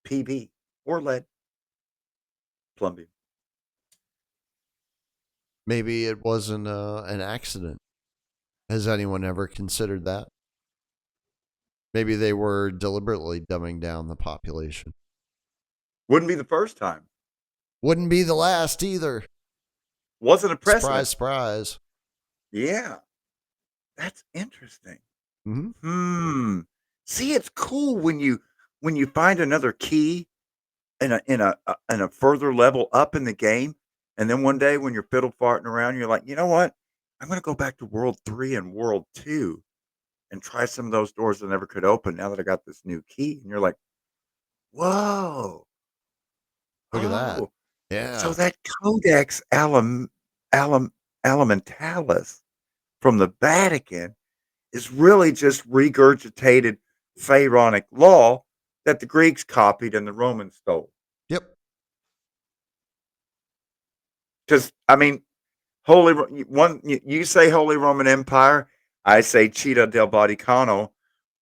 PB or lead, plumbium. Maybe it wasn't an accident. Has anyone ever considered that? Maybe they were deliberately dumbing down the population. Wouldn't be the first time. Wouldn't be the last either. Wasn't a Surprise, precedent. surprise. Yeah, that's interesting. Hmm. See, it's cool when you find another key in a further level up in the game, and then one day when you're fiddle farting around, you're like, you know what? I'm gonna go back to World 3 and World 2 and try some of those doors that never could open now that I got this new key. And you're like, whoa, Look at that. oh, so Yeah. that Codex Alum Alimentalis from the Vatican is really just regurgitated Pharaonic law that the Greeks copied and the Romans stole. Yep. Because I mean, you say Holy Roman Empire, I say Città del Vaticano.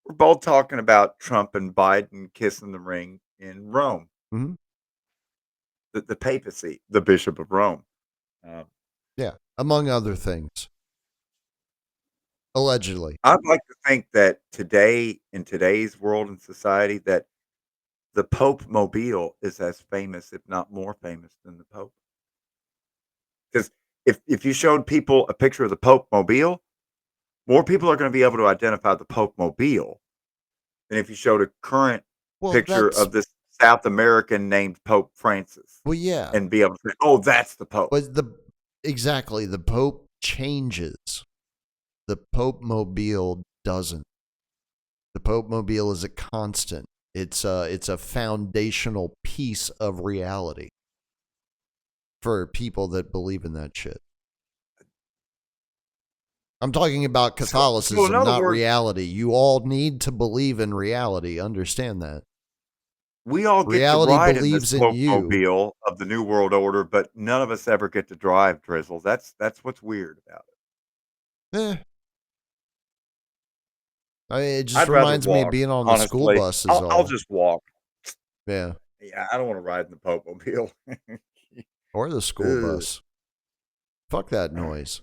We're both talking about Trump and Biden kissing the ring in Rome, Hmm. the papacy, the Bishop of Rome. Um, Yeah. Among other things. Allegedly. I'd like to think that today, in today's world and society, that the Pope Mobile is as famous, if not more famous, than the Pope. Because if you showed people a picture of the Pope Mobile, more people are going to be able to identify the Pope Mobile than if you showed a current Well, picture of this South American named Pope Francis yeah. and be able to say, "Oh, that's the Pope." But exactly, the Pope changes. The Pope Mobile doesn't. The Pope Mobile is a constant. It's a foundational piece of reality for people that believe in that shit. I'm talking about Catholicism, in other not words, reality. You all need to believe in reality. Understand that. we all get to Reality ride in this believes in Pope you. Mobile of the New World Order, but none of us ever get to drive, Drizzle. That's what's weird about it. Eh. It just I'd rather reminds me of walk, being on the school honestly. bus is I'll all. just walk. Yeah. Yeah, I don't want to ride in the Pope Mobile. Or the school Ugh. bus. Fuck that noise.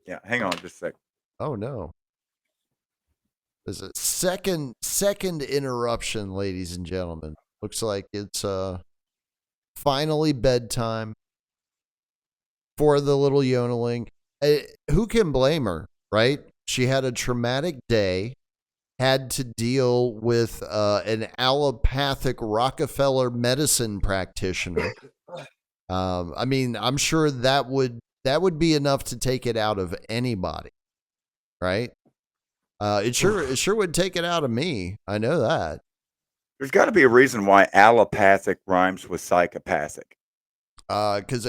Yeah, hang on just a second. Oh no. There's a second interruption, ladies and gentlemen. Looks like it's finally bedtime for the little yodeling. Who can blame her, right? She had a traumatic day, had to deal with an allopathic Rockefeller medicine practitioner. I mean, I'm sure that would be enough to take it out of anybody, right? It sure would take it out of me. I know that. There's got to be a reason why allopathic rhymes with psychopathic. Because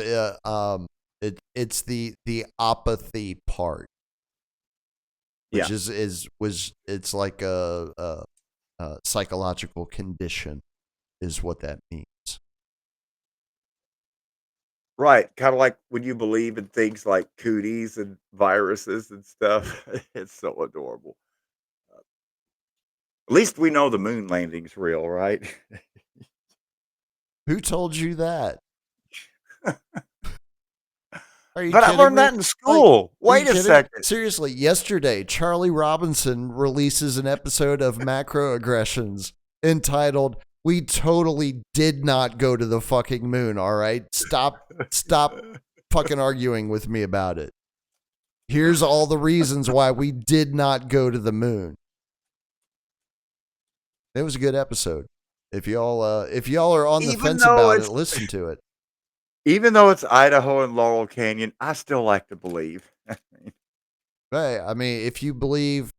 it's the apathy part, which Yeah, it's like a psychological condition, is what that means. right. Kind of like when you believe in things like cooties and viruses and stuff. It's so adorable. At least we know the moon landing's real, right? Who told you that? Are you But I kidding learned me? that in Like, school. are you Wait a kidding? second. Seriously, yesterday, Charlie Robinson releases an episode of Macroaggressions entitled "We Totally Did Not Go to the Fucking Moon." All right, stop fucking arguing with me about it. Here's all the reasons why we did not go to the moon. It was a good episode. If y'all are on the Even fence though about it, it's listen to it. even though it's Idaho and Laurel Canyon, I still like to believe. Hey, I mean, if you believe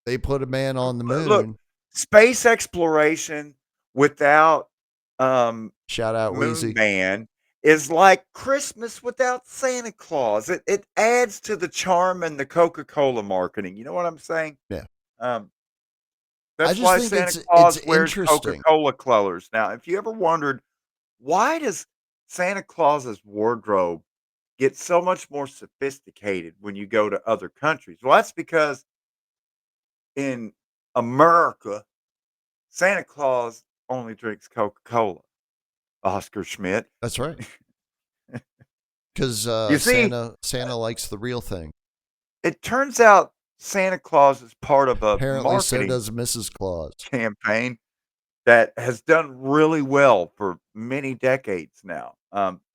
they put a man on the Look, moon, space exploration without shout out Moon Wheezy. Man is like Christmas without Santa Claus. It adds to the charm and the Coca-Cola marketing. You know what I'm saying? Yeah. Um, I that's just why think Santa it's Claus wears interesting. Coca-Cola colors. Now, if you ever wondered why does Santa Claus's wardrobe get so much more sophisticated when you go to other countries? Well, that's because in America, Santa Claus only drinks Coca-Cola. Oscar Schmidt. That's right. Because You see, Santa likes the real thing. it turns out Santa Claus is part of a Apparently, so marketing does Mrs. Claus. campaign that has done really well for many decades now.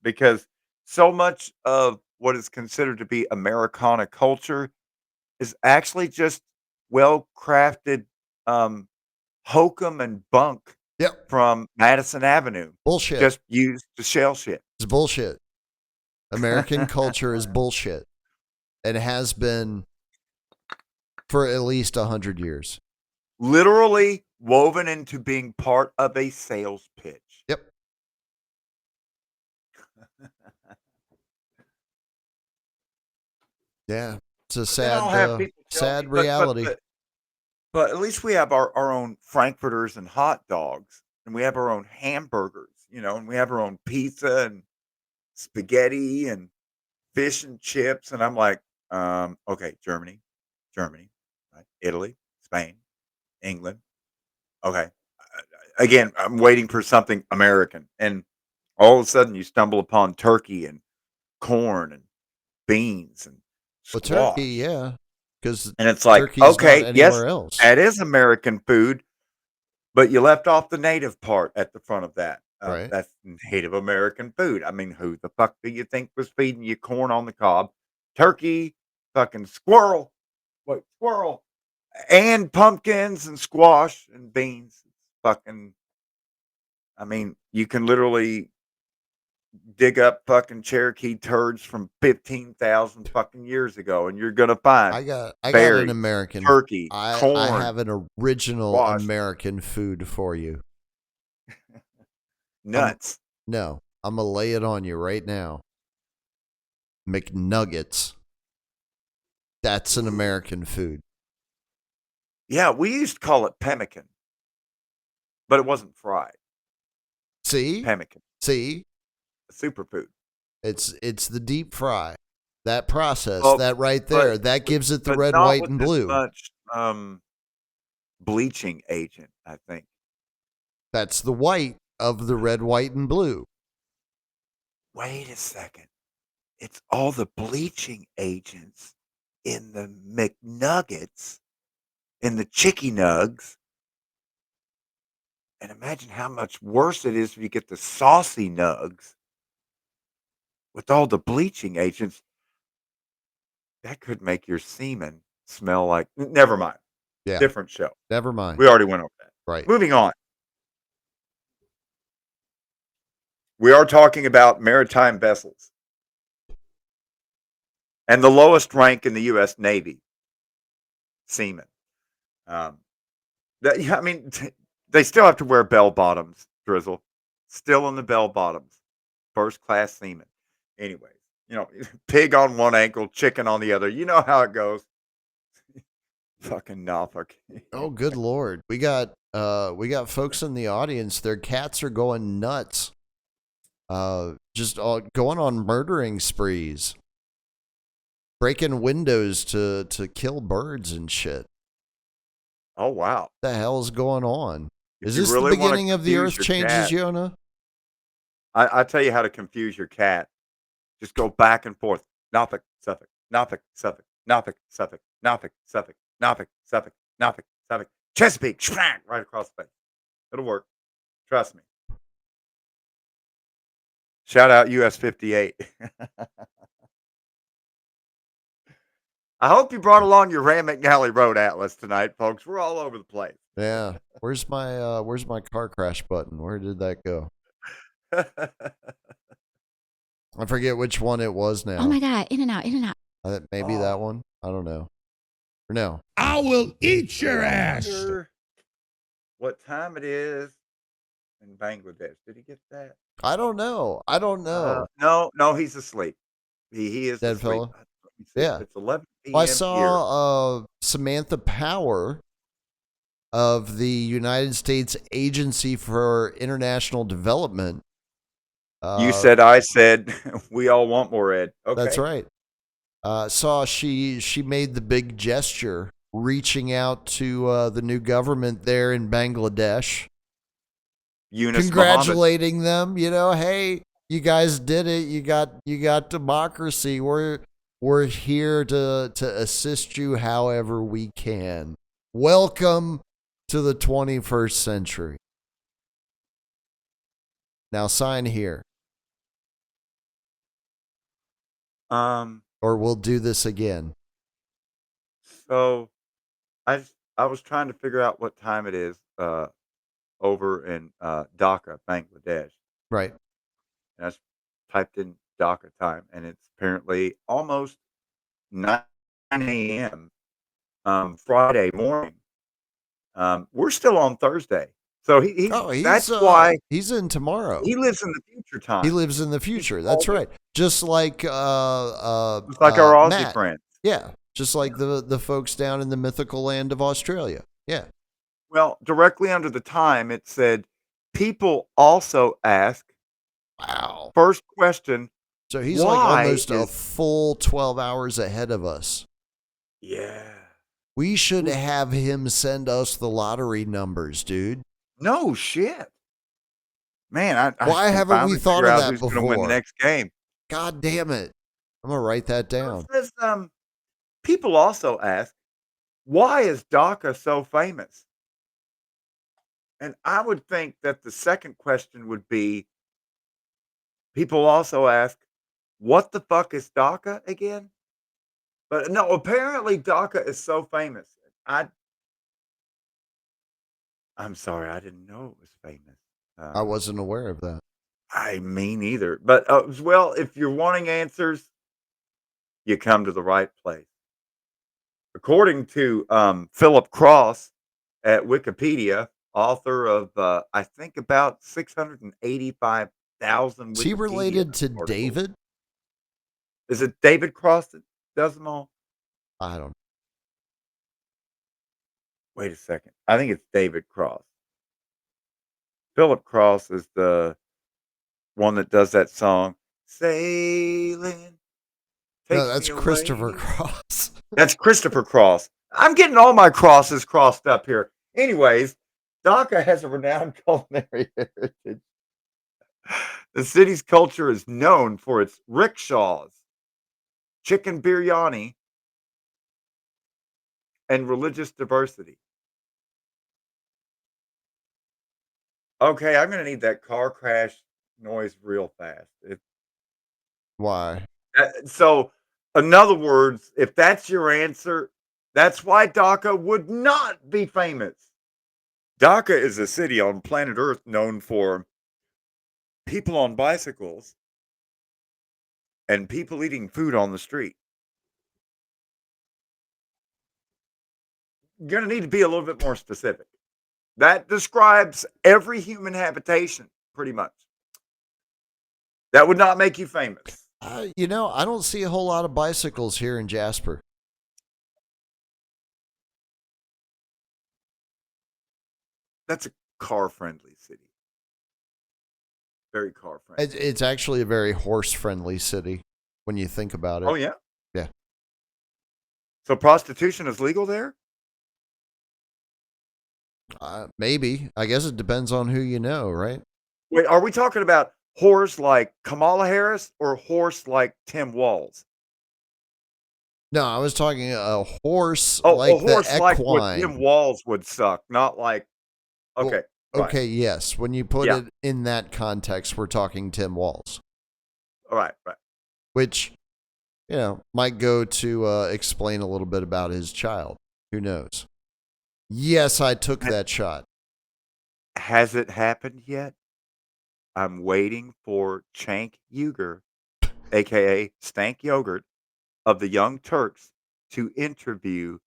Because so much of what is considered to be Americana culture is actually just well crafted hokum and bunk Yep. from Madison Avenue, Bullshit. just used to shell shit. It's bullshit. American culture is bullshit. And has been for at least 100 years. Literally woven into being part of a sales pitch. Yep. Yeah. It's a Then I'll have people tell me, sad reality. but at least we have our own frankfurters and hot dogs, and we have our own hamburgers, and we have our own pizza and spaghetti and fish and chips. And I'm like, okay, Germany, right? Italy, Spain, England. Okay. Again, I'm waiting for something American. And all of a sudden you stumble upon turkey and corn and beans and Well, turkey, squash. yeah. because And it's like, turkey's not okay, yes, anywhere else. that is American food, but you left off the native part at the front of that. Right. That's Native American food. I mean, who the fuck do you think was feeding you corn on the cob? Turkey, fucking squirrel, squirrel, and pumpkins and squash and beans. Fucking, I mean, you can literally dig up fucking Cherokee turds from 15,000 fucking years ago, and you're gonna find I got an berries, American. turkey, I corn, have an original squash, American food for you. nuts. No, I'm gonna lay it on you right now. McNuggets. That's an American food. Yeah, we used to call it pemmican, but it wasn't fried. See? Pemmican, See? a superfood. It's the deep fry. That process, Well, that right but there, that gives it the but red, not white, with and as blue. much bleaching agent, I think. That's the white of the red, white, and blue. Wait a second. It's all the bleaching agents in the McNuggets, in the Chicky Nugs. And imagine how much worse it is if you get the saucy nugs with all the bleaching agents. That could make your semen smell like. Never mind. Yeah. Different show. Never mind. We already went over that. Right. Moving on. We are talking about maritime vessels and the lowest rank in the U.S. Navy, seamen. I mean, they still have to wear bell bottoms, Drizzle. Still in the bell bottoms. First class seamen. Anyways, pig on one ankle, chicken on the other. You know how it goes. Fucking Norfolk. Oh, good Lord. We got folks in the audience. Their cats are going nuts. Just going on murdering sprees. Breaking windows to kill birds and shit. Oh, wow. What the hell's going on? Is this really the beginning of the Earth your Changes, cat, Yona? I tell you how to confuse your cat. Just go back and forth. Norfolk, Suffolk, Norfolk, Suffolk, Norfolk, Suffolk, Norfolk, Suffolk, Norfolk, Suffolk, Norfolk, Suffolk, Chesapeake, smack, right across the face. It'll work. Trust me. Shout out US 58. I hope you brought along your Rand McNally Road Atlas tonight, folks. We're all over the place. Yeah. Where's my car crash button? Where did that go? I forget which one it was now. Oh my God. In and out, in and out. Maybe that one. I don't know. Or no. I will eat your ass. What time it is in Bangladesh? Did he get that? I don't know. No, he's asleep. He is Dead asleep. fella? Yeah. It's 11 p.m. Well, I here. saw Samantha Power of the United States Agency for International Development. You said, I said, we all want more, Ed. Okay. That's right. Saw she made the big gesture reaching out to the new government there in Bangladesh. Yunus congratulating them, hey, you guys did it. You got democracy. We're here to assist you however we can. Welcome to the 21st century. Now sign here. Or we'll do this again. So I was trying to figure out what time it is over in Dhaka, Bangladesh. Right. And I typed in Dhaka time, and it's apparently almost 9 a.m. Friday morning. We're still on Thursday. So that's why he's in tomorrow. He lives in the future time. He lives in the future. That's right. Just like our Aussie Matt. friends. Yeah. Just like the folks down in the mythical land of Australia. Yeah. Well, directly under the time it said, people also ask. Wow. First question. So he's like almost a full 12 hours ahead of us. Yeah. We should have him send us the lottery numbers, dude. No shit. Man, why haven't we thought of that before? Who's going to win the next game? God damn it. I'm going to write that down. It says, People also ask, why is DACA so famous? And I would think that the second question would be, people also ask, what the fuck is DACA again? But no, apparently DACA is so famous. I I'm sorry, I didn't know it was famous. I Uh, wasn't aware of that. I mean either. But well, if you're wanting answers, you come to the right place. According to Philip Cross at Wikipedia, author of I think about 685,000 Is he Wikipedia related to articles. David? Is it David Cross that does them all? I don't. Wait a second. I think it's David Cross. Philip Cross is the one that does that song, Sailing No, Takes Me that's Christopher Away. Cross. That's Christopher Cross. I'm getting all my crosses crossed up here. Anyways, Dhaka has a renowned culinary heritage. The city's culture is known for its rickshaws, chicken biryani, and religious diversity. Okay, I'm gonna need that car crash noise real fast. Why? So, in other words, if that's your answer, that's why Dhaka would not be famous. Dhaka is a city on planet Earth known for people on bicycles and people eating food on the street. You're gonna need to be a little bit more specific. That describes every human habitation, pretty much. That would not make you famous. I don't see a whole lot of bicycles here in Jasper. That's a car-friendly city. Very car-friendly. It's actually a very horse-friendly city when you think about it. Oh yeah. Yeah. So prostitution is legal there? Maybe. I guess it depends on who you know, right? Wait, are we talking about horse like Kamala Harris or horse like Tim Walz? No, I was talking a horse Oh, like a horse the like what Tim equine. Walz would suck, not like Well, okay, right. okay, yes. When you put Yeah. it in that context, we're talking Tim Walz, All right, right. which, might go to explain a little bit about his child. Who knows? Yes, I took that shot. Has it happened yet? I'm waiting for Cenk Uygur, aka Stank Yogurt, of the Young Turks to interview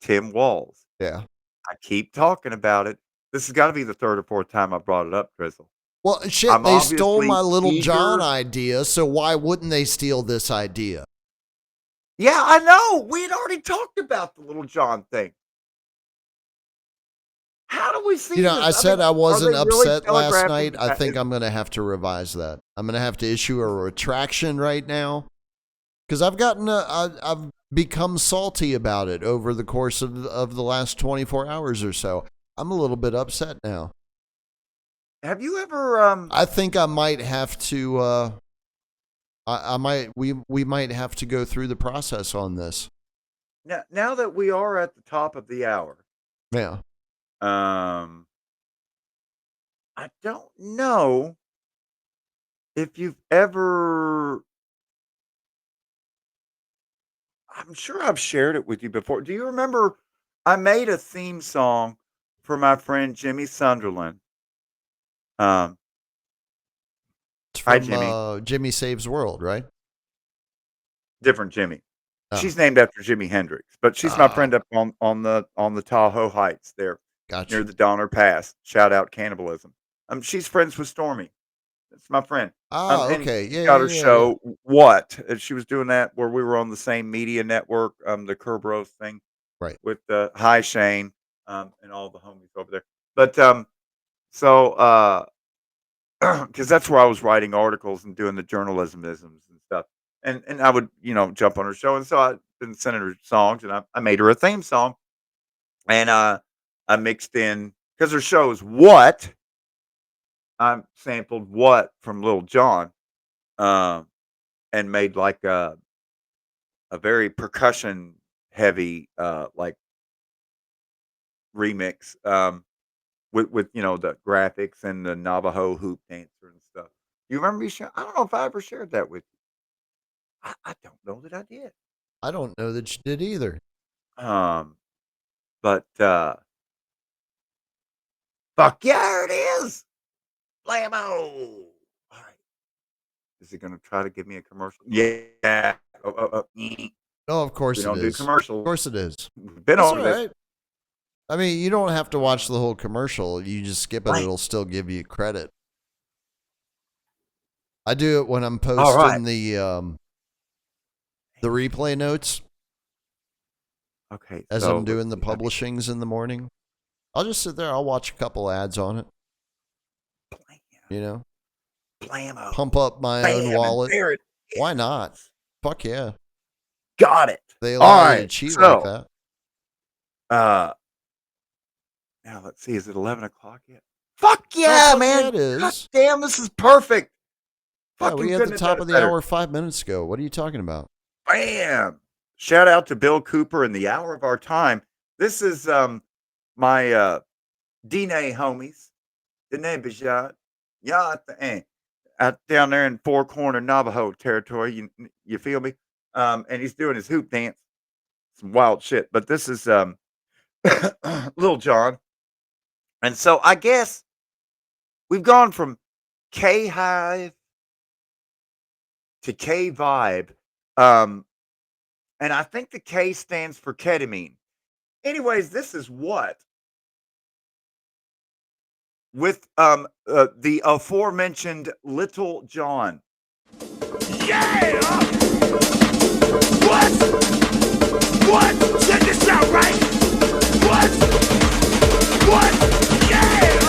Tim Walz. Yeah. I keep talking about it. This has got to be the third or fourth time I brought it up, Drizzle. Well, shit, I'm they stole obviously my Little John eager. idea, so why wouldn't they steal this idea? Yeah, I know. We had already talked about the Little John thing. How do we see I this? I said mean, I are wasn't they really upset last telegraphing? night. I think I'm going to have to revise that. I'm going to have to issue a retraction right now because I've become salty about it over the course of the last 24 hours or so. I'm a little bit upset now. Have you ever? I think I might have to. We might have to go through the process on this. Now that we are at the top of the hour, Yeah. I don't know if you've ever. I'm sure I've shared it with you before. Do you remember? I made a theme song for my friend Jimmy Sunderland. Um, It's Hi, from Jimmy. Jimmy Saves World, right? Different Jimmy. Oh, She's named after Jimi Hendrix, but she's my friend up on the Tahoe Heights there near gotcha. the Donner Pass. Shout out cannibalism. She's friends with Stormy. That's my friend. And Okay. she's Yeah, got her yeah, yeah, yeah. show What? And she was doing that where we were on the same media network, the Curb Roast thing Right. with Hi Shane, and all the homies over there. But so because that's where I was writing articles and doing the journalisms and stuff. And I would, jump on her show. And so I've been sending her songs and I made her a theme song. And I mixed in because her show is What? I sampled What from Lil Jon, um, and made like a very percussion heavy like remix with the graphics and the Navajo hoop dancer and stuff. You remember me sharing? I don't know if I ever shared that with you. I don't know that I did. I don't know that you did either. But fuck yeah, it is. Blammo. All right. Is he gonna try to give me a commercial? Yeah. No, of course We it don't do is. Of commercials. course it is. We've been That's over all this. right. I mean, you don't have to watch the whole commercial. You just skip it. Right. It'll still give you credit. I do it when I'm All right. posting the replay notes Okay. as So I'm doing the let's see. publishings in the morning. I'll just sit there. I'll watch a couple ads on it. You know, Blammo. pump up my Bam, own and wallet. there it Why is. not? Fuck yeah. Got it. They All allow you to right. cheat like that. Now let's see. Is it 11 o'clock yet? Fuck Oh, yeah, fuck man. yeah, it is. God damn, this is perfect. Yeah, Fucking we at couldn't the have top done of it the better. hour 5 minutes ago. What are you talking about? Bam. Shout out to Bill Cooper in the hour of our time. This is my Dine homies. Dine Bijat. Out down there in Four Corner Navajo territory. You feel me? And he's doing his hoop dance. Some wild shit. But this is Lil Jon. And so I guess we've gone from K Hive to K Vibe. And I think the K stands for ketamine. Anyways, this is what with the aforementioned Little John. Yeah! What? What? Check this out, right? What? What? Yeah!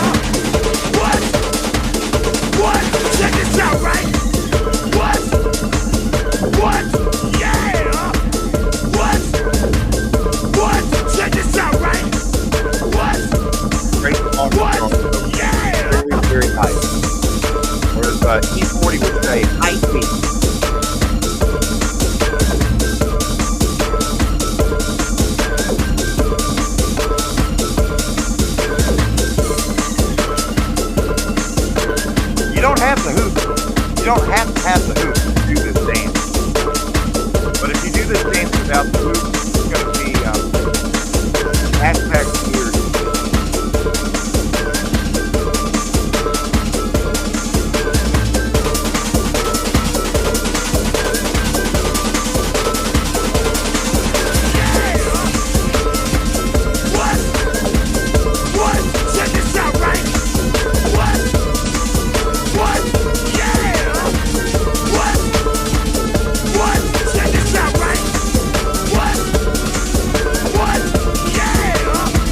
What? What? Check this out, right? What? What? Yeah! What? What? Check this out, right? What? Great song. What? Yeah! Very, very high. Whereas E40 would say high beat. You don't have the hoop. You don't have to have the hoop to do this dance. But if you do this dance without the hoop, it's going to be hashtag weird. What? What? Check this out, right? What? What? Yeah! What? What? Check this out, right? What? What? Yeah!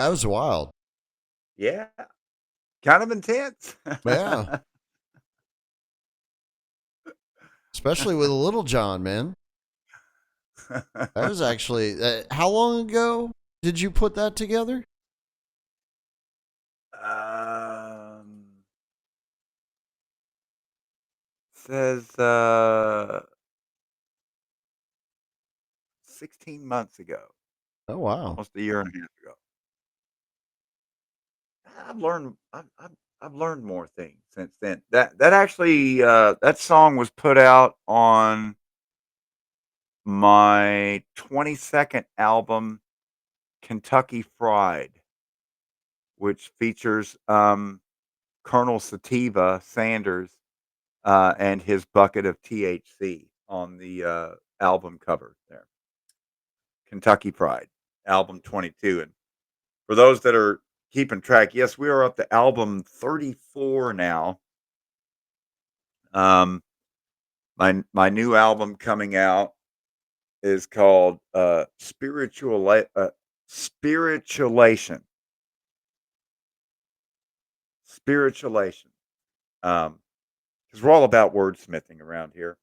That was wild. Yeah, kind of intense. Yeah. Especially with Little John, man. That was actually, how long ago did you put that together? um, says 16 months ago, Oh, wow. almost a year and a half ago. I've learned I've learned more things since then. That actually that song was put out on my 22nd album, Kentucky Fried, which features Colonel Sativa Sanders and his bucket of THC on the album cover there. Kentucky Pride, album 22. And for those that are keeping track, yes, we are up to album 34 now. Um, my new album coming out is called Spiritualation. Spiritualation. Because we're all about wordsmithing around here,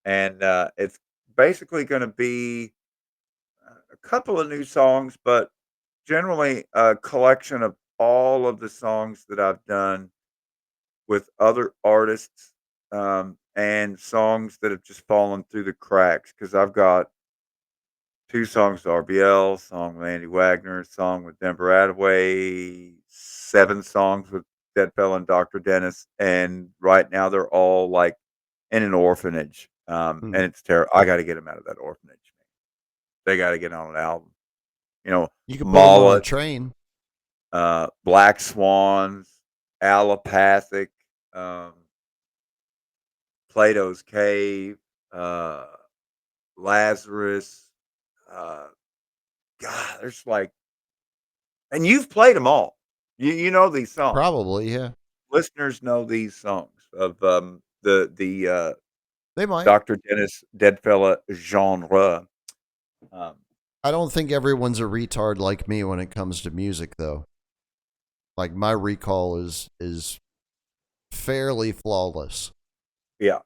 and it's basically going to be a couple of new songs, but generally a collection of all of the songs that I've done with other artists, and songs that have just fallen through the cracks. Because I've got two songs with RBL, song with Andy Wagner, song with Denver Attaway, 7 songs with Dead Fella and Dr. Dennis, and right now they're all like in an orphanage, Hmm. and it's terrible. I got to get them out of that orphanage. They got to get on an album. You know, You could put them on a Mullet, train. Black Swans, Allopathic, um, Plato's Cave, uh, Lazarus. Uh, God, there's like, and you've played them all. You know these songs. Probably, yeah. Listeners know these songs of the They might. Dr. Dennis Deadfella genre. Um, I don't think everyone's a retard like me when it comes to music, though. Like my recall is fairly flawless. yeah,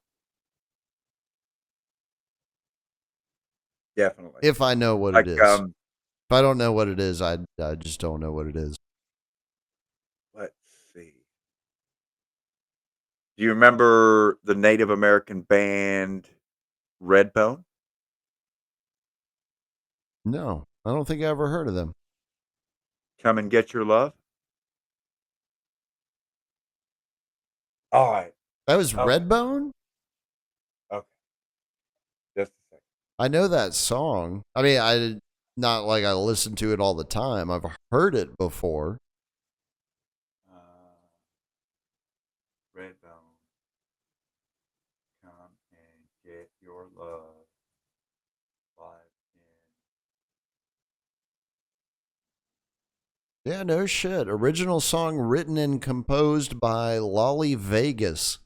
definitely. If I know what it Like is. If I don't know what it is, I just don't know what it is. let's see. Do you remember the Native American band Redbone? No, I don't think I ever heard of them. Come and Get Your Love? All right. That was Okay. Redbone? Okay. Just a second. I know that song. I mean, not like I listen to it all the time. I've heard it before. Redbone. Come and Get Your Love. Live in. Yeah, no shit. Original song written and composed by Lolly Vegas.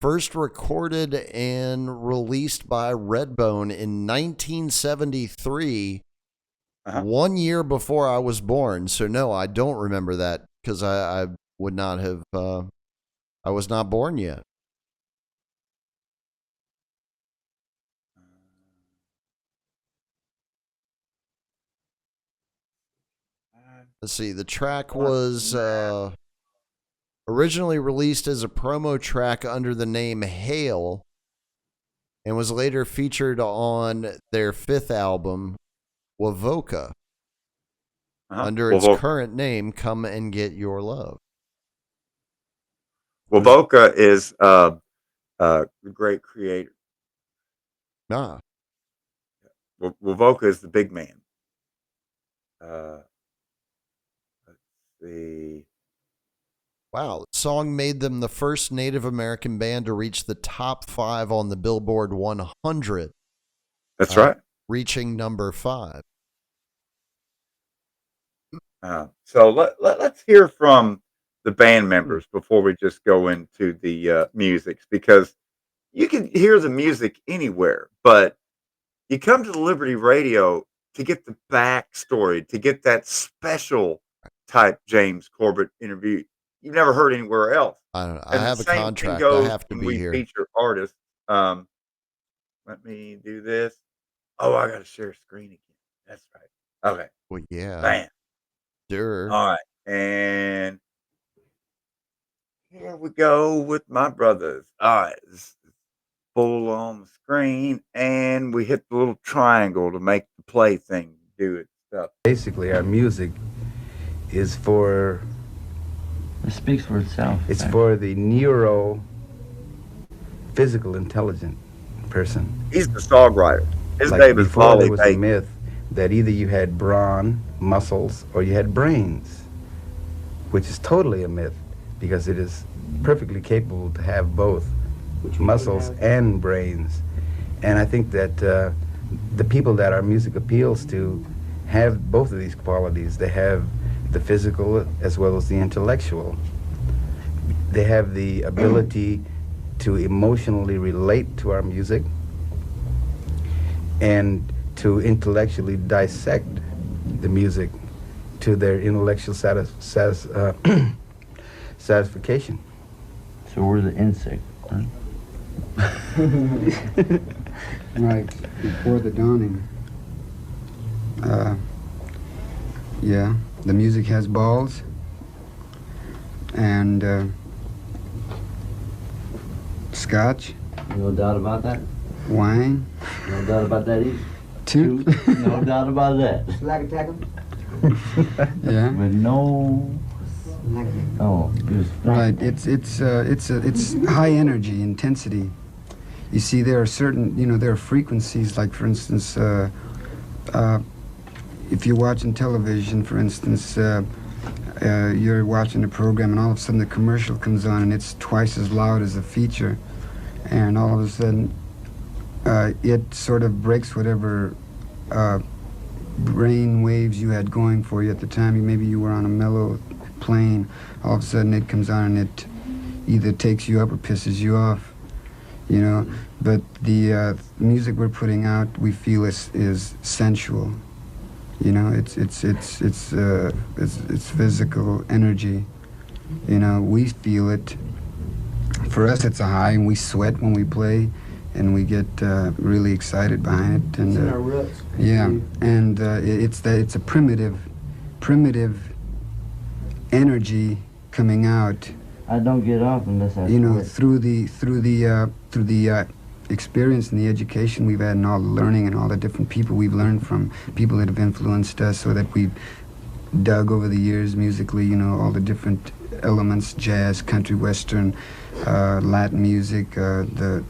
First recorded and released by Redbone in 1973, 1 year before I was born. So no, I don't remember that because I would not have. I was not born yet. Let's see. The track was originally released as a promo track under the name Hail and was later featured on their 5th album, Wavoka, under its current name, Come and Get Your Love. Wavoka is the great creator. Nah. Wavoka is the big man. Let's see. Wow. The song made them the first Native American band to reach the top 5 on the Billboard 100. That's right. Reaching number 5. So let's hear from the band members before we just go into the music, because you can hear the music anywhere, but you come to the Liberty Radio, to get the backstory, to get that special type James Corbett interview you've never heard anywhere else. I don't know. I And the have a same thing contract. I goes have to when be we here. feature artists. Let me do this. Oh, I got to share screen again. That's right. Okay. Well, yeah. Bam. Sure. All right. And here we go with my brothers. All right. This is full on the screen. And we hit the little triangle to make the play thing do its stuff. Basically, our music is for... It speaks for itself. It's for the physical intelligent person. He's the songwriter. His Like name is before, Molly there was a Bacon. myth that either you had brawn, muscles, or you had brains, which is totally a myth because it is perfectly capable to have both muscles and brains. And I think that the people that our music appeals to have both of these qualities. They have the physical as well as the intellectual. They have the ability to emotionally relate to our music and to intellectually dissect the music to their intellectual satisfaction. So we're the insect, huh? Right, before the dawning. Yeah, the music has balls, and scotch, No doubt about that. wine, No doubt about that either. two. No doubt about that. Yeah. But no. Oh, just Right. It's high energy, intensity. You see, there are certain, there are frequencies. Like, for instance, if you're watching television, for instance, you're watching a program, and all of a sudden the commercial comes on, and it's twice as loud as the feature, and all of a sudden, it sort of breaks whatever brain waves you had going for you at the time. Maybe you were on a mellow plane. All of a sudden it comes on and it either takes you up or pisses you off, But the music we're putting out, we feel is sensual. It's physical energy. We feel it. For us, it's a high, and we sweat when we play, and we get really excited behind it. And It's in our roots. yeah, and it's a primitive energy coming out. I don't get off unless I sweat. Through the experience and the education we've had, and all the learning and all the different people we've learned from, people that have influenced us, so that we've dug over the years musically, all the different elements: jazz, country, western, Latin music, the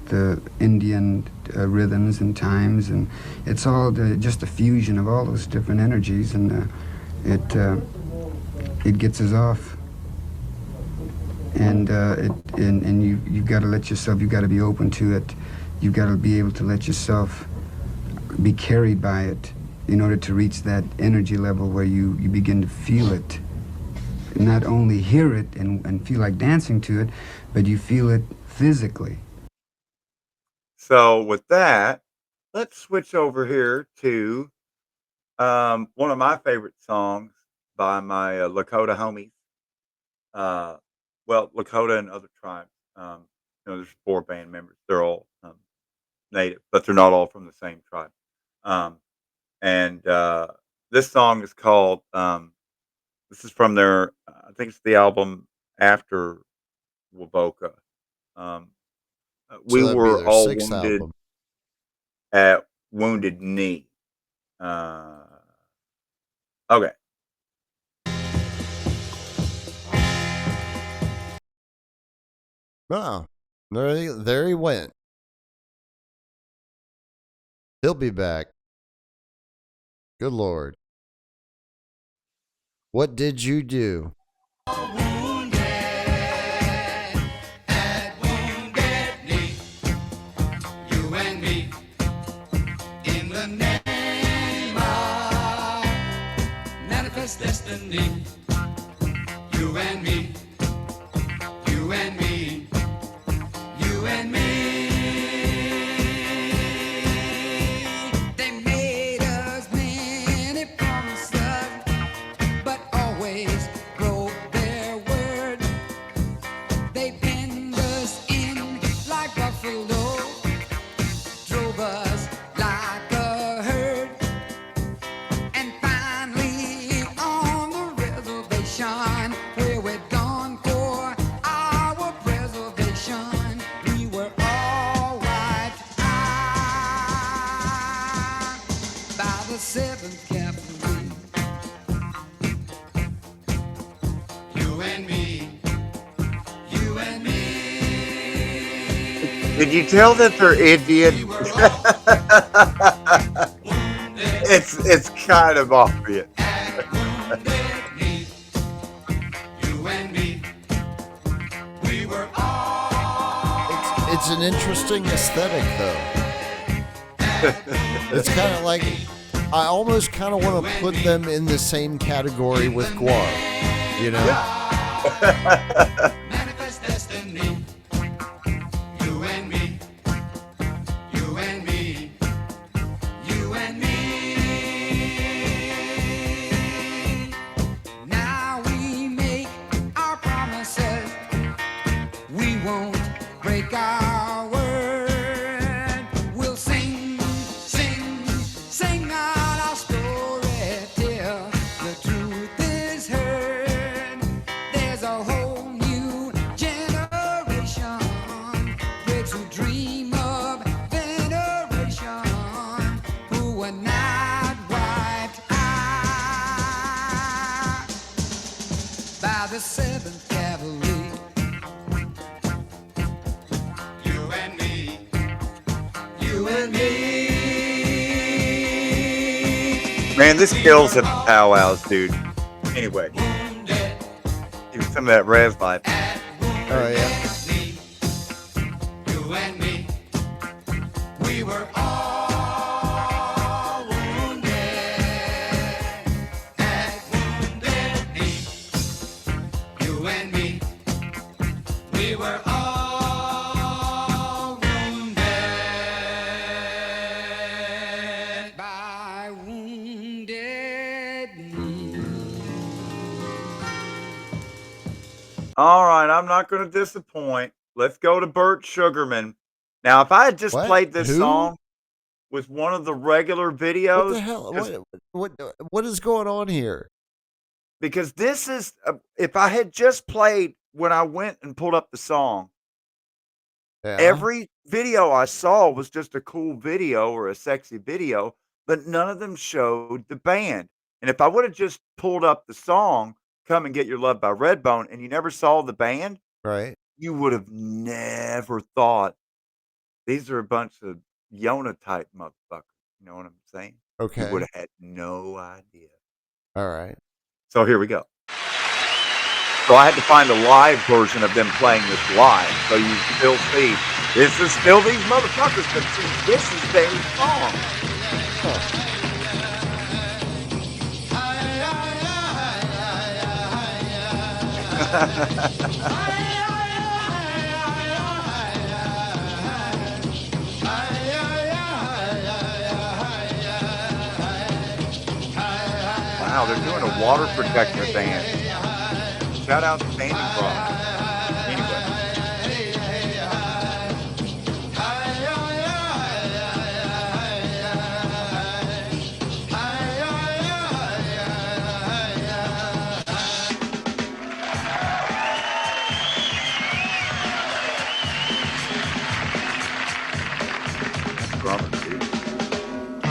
Indian rhythms and times, and it's all just a fusion of all those different energies, and it gets us off. And you've got to let yourself, you've got to be open to it. You've got to be able to let yourself be carried by it in order to reach that energy level where you begin to feel it. Not only hear it and feel like dancing to it, but you feel it physically. So with that, let's switch over here to one of my favorite songs by my Lakota homies. Lakota and other tribes. There's 4 band members. They're all native, but they're not all from the same tribe. And this song is called. This is from their. I think it's the album after Wovoka. We that'd be were their all 6th wounded album. at Wounded Knee. Okay. Oh, there he went. He'll be back. Good Lord. What did you do? Destiny, you and me, you and me, you and me. They made us men Did you tell that they're Indian? It's kind of obvious. It's an interesting aesthetic, though. It's kind of like, I almost kind of want to put them in the same category with Guar, you know? Manifest destiny. You and me. You and me. You and me. Now we make our promises. We won't break our word. We'll sing, sing, sing out our story till the truth is heard. There's a whole new generation, kids who dream of veneration, who were not wiped out by the Seventh Cavalry. You and me. You and me. Man, this kills at the powwows, dude. Anyway, give me some of that res life. Oh, yeah. You and me, we were all wounded at Wounded Knee. You and me, we were all wounded by Wounded Knee. All right, I'm not going to disappoint. Let's go to Burt Sugarman. Now, if I had just What? played this Who? song with one of the regular videos, What the hell? 'cause- What is going on here? because this is, if I had just played when I went and pulled up the song, Yeah. every video I saw was just a cool video or a sexy video, but none of them showed the band. And if I would have just pulled up the song, Come and Get Your Love by Redbone, and you never saw the band, Right. you would have never thought these are a bunch of Yona type motherfuckers. You know what I'm saying? You Okay. would have had no idea. All right. So here we go. So I had to find a live version of them playing this live. So you still see this is still these motherfuckers, but see, this is their song. Wow, they're doing a water protector band. Shout out to Standing Rock. Anyway. Drummer, dude.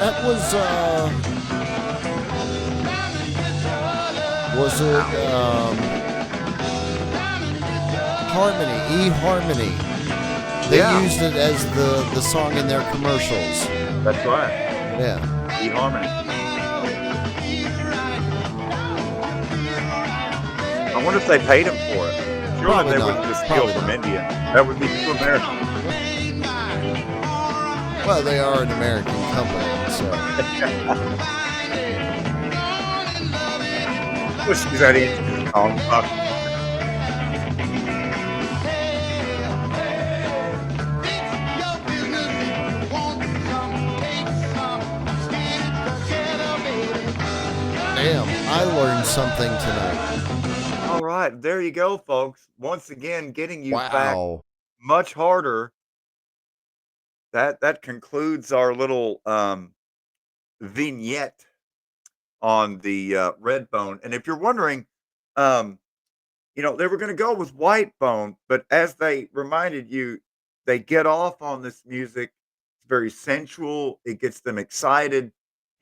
That was it Harmony, eHarmony. They Yeah. used it as the song in their commercials. That's right. Yeah. eHarmony. I wonder if they paid him for it. Surely Probably they not. wouldn't just steal Probably from not. India. That would be too American. Well, they are an American company, so. Wish he's that easy. Oh, fuck. I learned something tonight. All right, there you go, folks. Once again, getting you back Wow. much harder. That concludes our little vignette on the red bone. And if you're wondering, um, they were going to go with white bone, but as they reminded you, they get off on this music. It's very sensual. It gets them excited.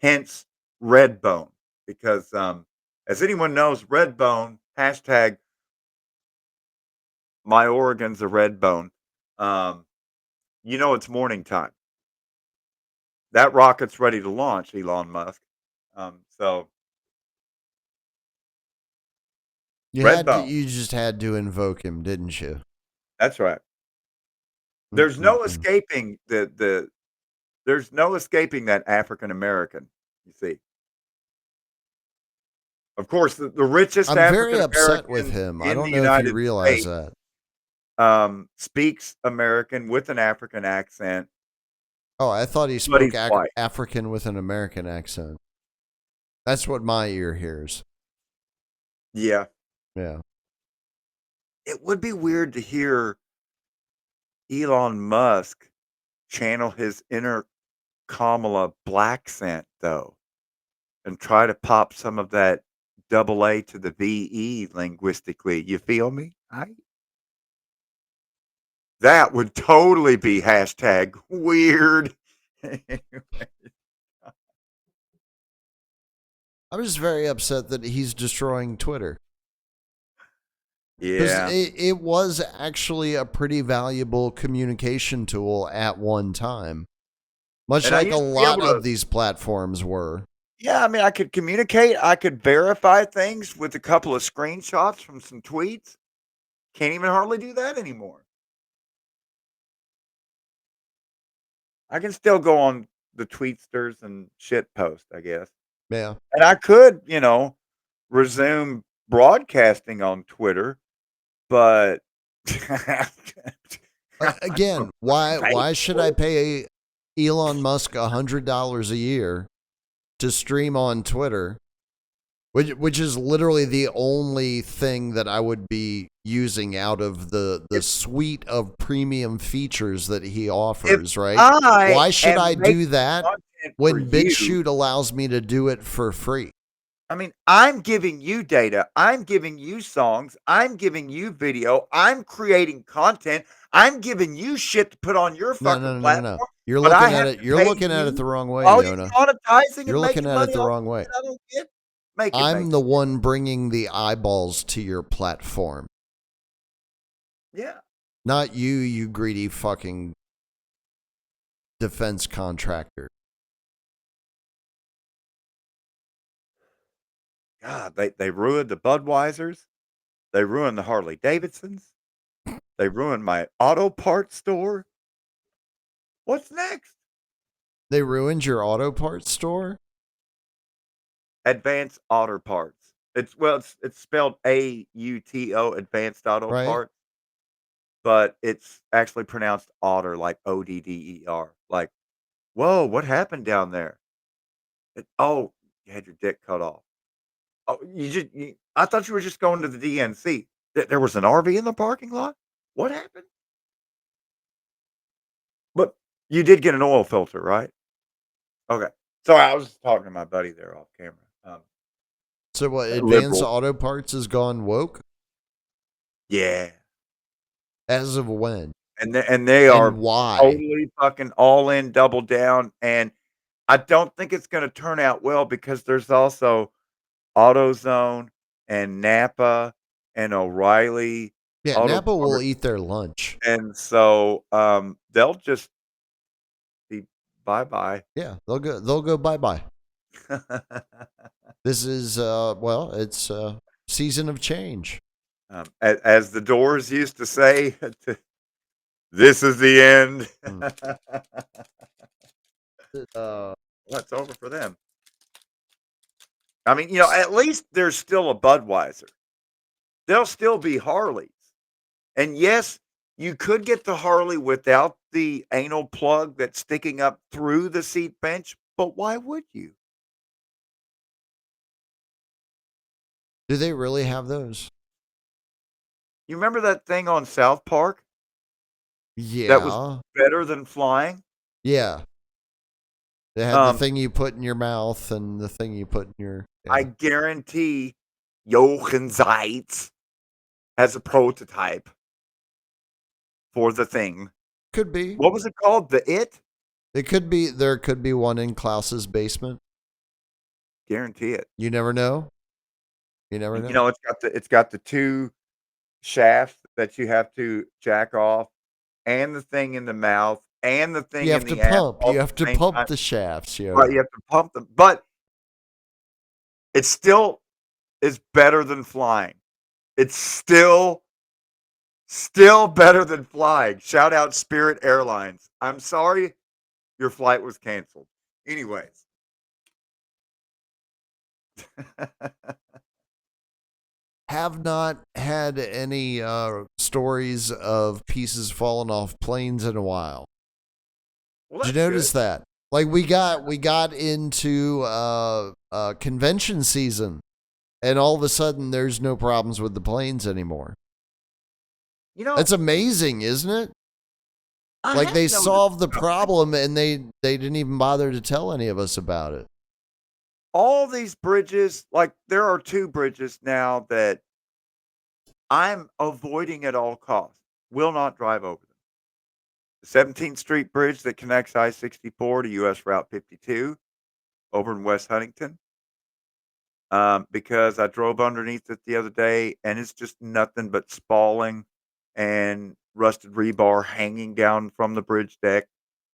Hence, red bone. Because as anyone knows, red bone hashtag my organ's a red bone. Um, it's morning time. That rocket's ready to launch, Elon Musk. So red bone. You just had to invoke him, didn't you? That's right. There's no Mm-mm-mm. escaping there's no escaping that African American, you see. Of course, the richest I'm very African upset with American him. I in don't the know if you United realize States that. speaks American with an African Oh, I thought he but spoke he's white. African with an American accent. That's what my ear hears. Yeah. Yeah. It would be weird to hear Elon Musk channel his inner Kamala black scent, though, and try to pop some of that double A to the VE linguistically. You feel me? That would totally be hashtag weird. I'm just very upset that he's destroying Twitter. Because Yeah. it was actually a pretty valuable communication tool at one time. Much And I like a used to be lot able to of these platforms were. Yeah, I mean, I could communicate, I could verify things with a couple of screenshots from some tweets. Can't even hardly do that anymore. I can still go on the tweetsters and shit post, I guess. Yeah. And I could, resume broadcasting on Twitter, but Again, why should I pay Elon Musk $100 a year to stream on Twitter, which is literally the only thing that I would be using out of the suite of premium features that he offers, right? Why should I do that when BitChute allows me to do it for free? I mean, I'm giving you data. I'm giving you songs. I'm giving you video. I'm creating content. I'm giving you shit to put on your fucking platform. You're but I looking at have it. to You're pay looking at it you the wrong way, while you're Yona. monetizing You're and looking making at it money the off wrong way. it. I don't get. I'm the one bringing the eyeballs to your platform. Yeah. Not you, you greedy fucking defense contractor. God, they ruined the Budweisers. They ruined the Harley Davidsons. They ruined my auto parts store. What's next? They ruined your auto parts store? Advanced Auto Parts. It's spelled AUTO, Advanced Auto Parts, but it's actually pronounced otter, like ODDER. Like, whoa, what happened down there? You had your dick cut off. Oh, I thought you were just going to the DNC. There was an RV in the parking lot? What happened? But you did get an oil filter, right? Okay. Sorry, I was just talking to my buddy there off camera. So what, Advanced Liberal. Auto Parts has gone woke? Yeah. As of when? And they are why? totally fucking all in, double down, and I don't think it's gonna turn out well because there's also AutoZone and Napa and O'Reilly Yeah, Auto Napa will Parts, eat their lunch. and so, they'll just be bye-bye. Yeah, they'll go bye-bye. This is it's season of change. As the Doors used to say, this is the end. Well, it's over for them. I mean, at least there's still a Budweiser. There'll still be Harleys. And yes, you could get the Harley without the anal plug that's sticking up through the seat bench, but why would you? Do they really have those? You remember that thing on South Park that was Yeah. better than flying? Yeah. They had the Um, thing you put in your mouth and the thing you put in your. I Yeah. guarantee Jochen Zeitz has a prototype for the thing. Could be. What was it called? The It? It could be. There could be one in Klaus's basement. Guarantee it. You never know. You never You know. know, it's got the two shafts that you have to jack off, and the thing in the mouth, and the thing You in have to the ass pump. all You at have to the same pump time. the shafts. Right, you have to pump them, but it still is better than flying. It's still better than flying. Shout out Spirit Airlines. I'm sorry your flight was canceled. Anyways. Have not had any stories of pieces falling off planes in a while. Well, Did that's you notice good. that? Like we got into convention season, and all of a sudden there's no problems with the planes anymore. You know, That's amazing, isn't it? I Like have they noticed solved the something. problem and they didn't even bother to tell any of us about it. All these bridges, like there are 2 bridges now that I'm avoiding at all costs. Will not drive over them. The 17th Street Bridge that connects I-64 to US Route 52 over in West Huntington. Because I drove underneath it the other day and it's just nothing but spalling and rusted rebar hanging down from the bridge deck.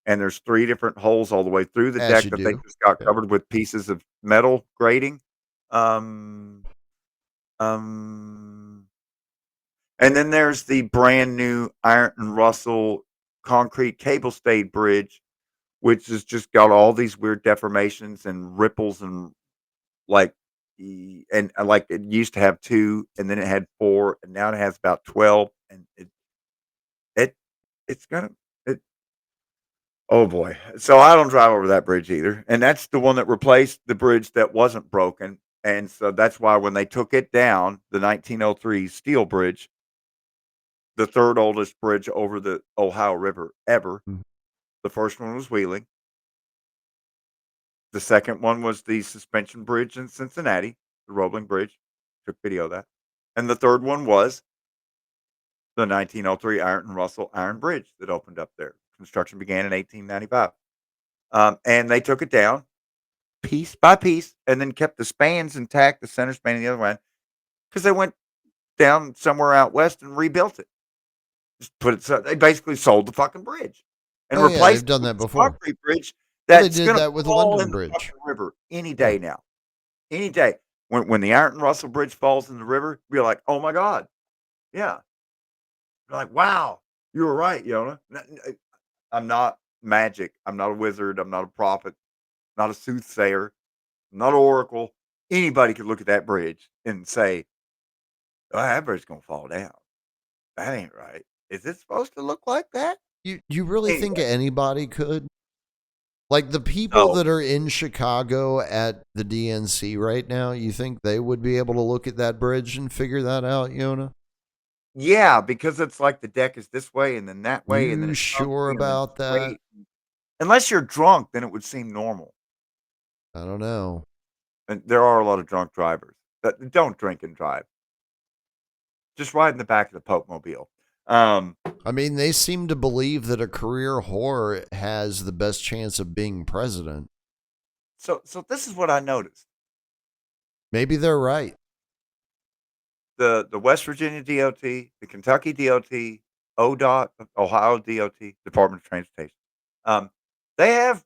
And there's 3 different holes all the way through the As deck you that they do. just got Yeah. covered with pieces of metal grating. Um, um, and then there's the brand new Iron and Russell concrete cable stayed bridge, which has just got all these weird deformations and ripples and like like it used to have 2 and then it had 4 and now it has about 12 and it it's gonna it oh boy. So I don't drive over that bridge either. And that's the one that replaced the bridge that wasn't broken. And so that's why when they took it down, the 1903 steel bridge, the third oldest bridge over the Ohio River ever. Mhm. The first one was Wheeling. The second one was the suspension bridge in Cincinnati, the Roebling Bridge. Took video of that. And the third one was the 1903 Ironton Russell Iron Bridge that opened up there. Construction began in 1895. And they took it down piece by piece and then kept the spans intact, the center span and the other one, because they went down somewhere out west and rebuilt it. Just put it so they basically sold the fucking bridge and Oh yeah, they've replaced it done with that this before. concrete bridge Well, they that's did gonna that with the fall London in the Bridge. fucking river any Yeah. day now. Any day. When the Ironton Russell Bridge falls in the river, you're like, oh my God. Yeah. You're like, wow, you were right, Yona. I'm not magic. I'm not a wizard. I'm not a prophet. Not a soothsayer. Not an oracle. Anybody could look at that bridge and say, "Oh, that bridge's gonna fall down. That ain't right. Is it supposed to look like that?" You really think Anyway, anybody could? Like the people no, that are in Chicago at the DNC right now, you think they would be able to look at that bridge and figure that out, Yona? yeah, because it's like the deck is this way and then that way and then You it's sure chunky and then about that? straight. Unless you're drunk, then it would seem normal. I don't know. And there are a lot of drunk drivers that don't drink and drive. Just ride in the back of the Pope Mobile. I mean, they seem to believe that a career whore has the best chance of being president. So this is what I noticed. Maybe they're right. The West Virginia DOT, the Kentucky DOT, ODOT, Ohio DOT, Department of Transportation. Um, they have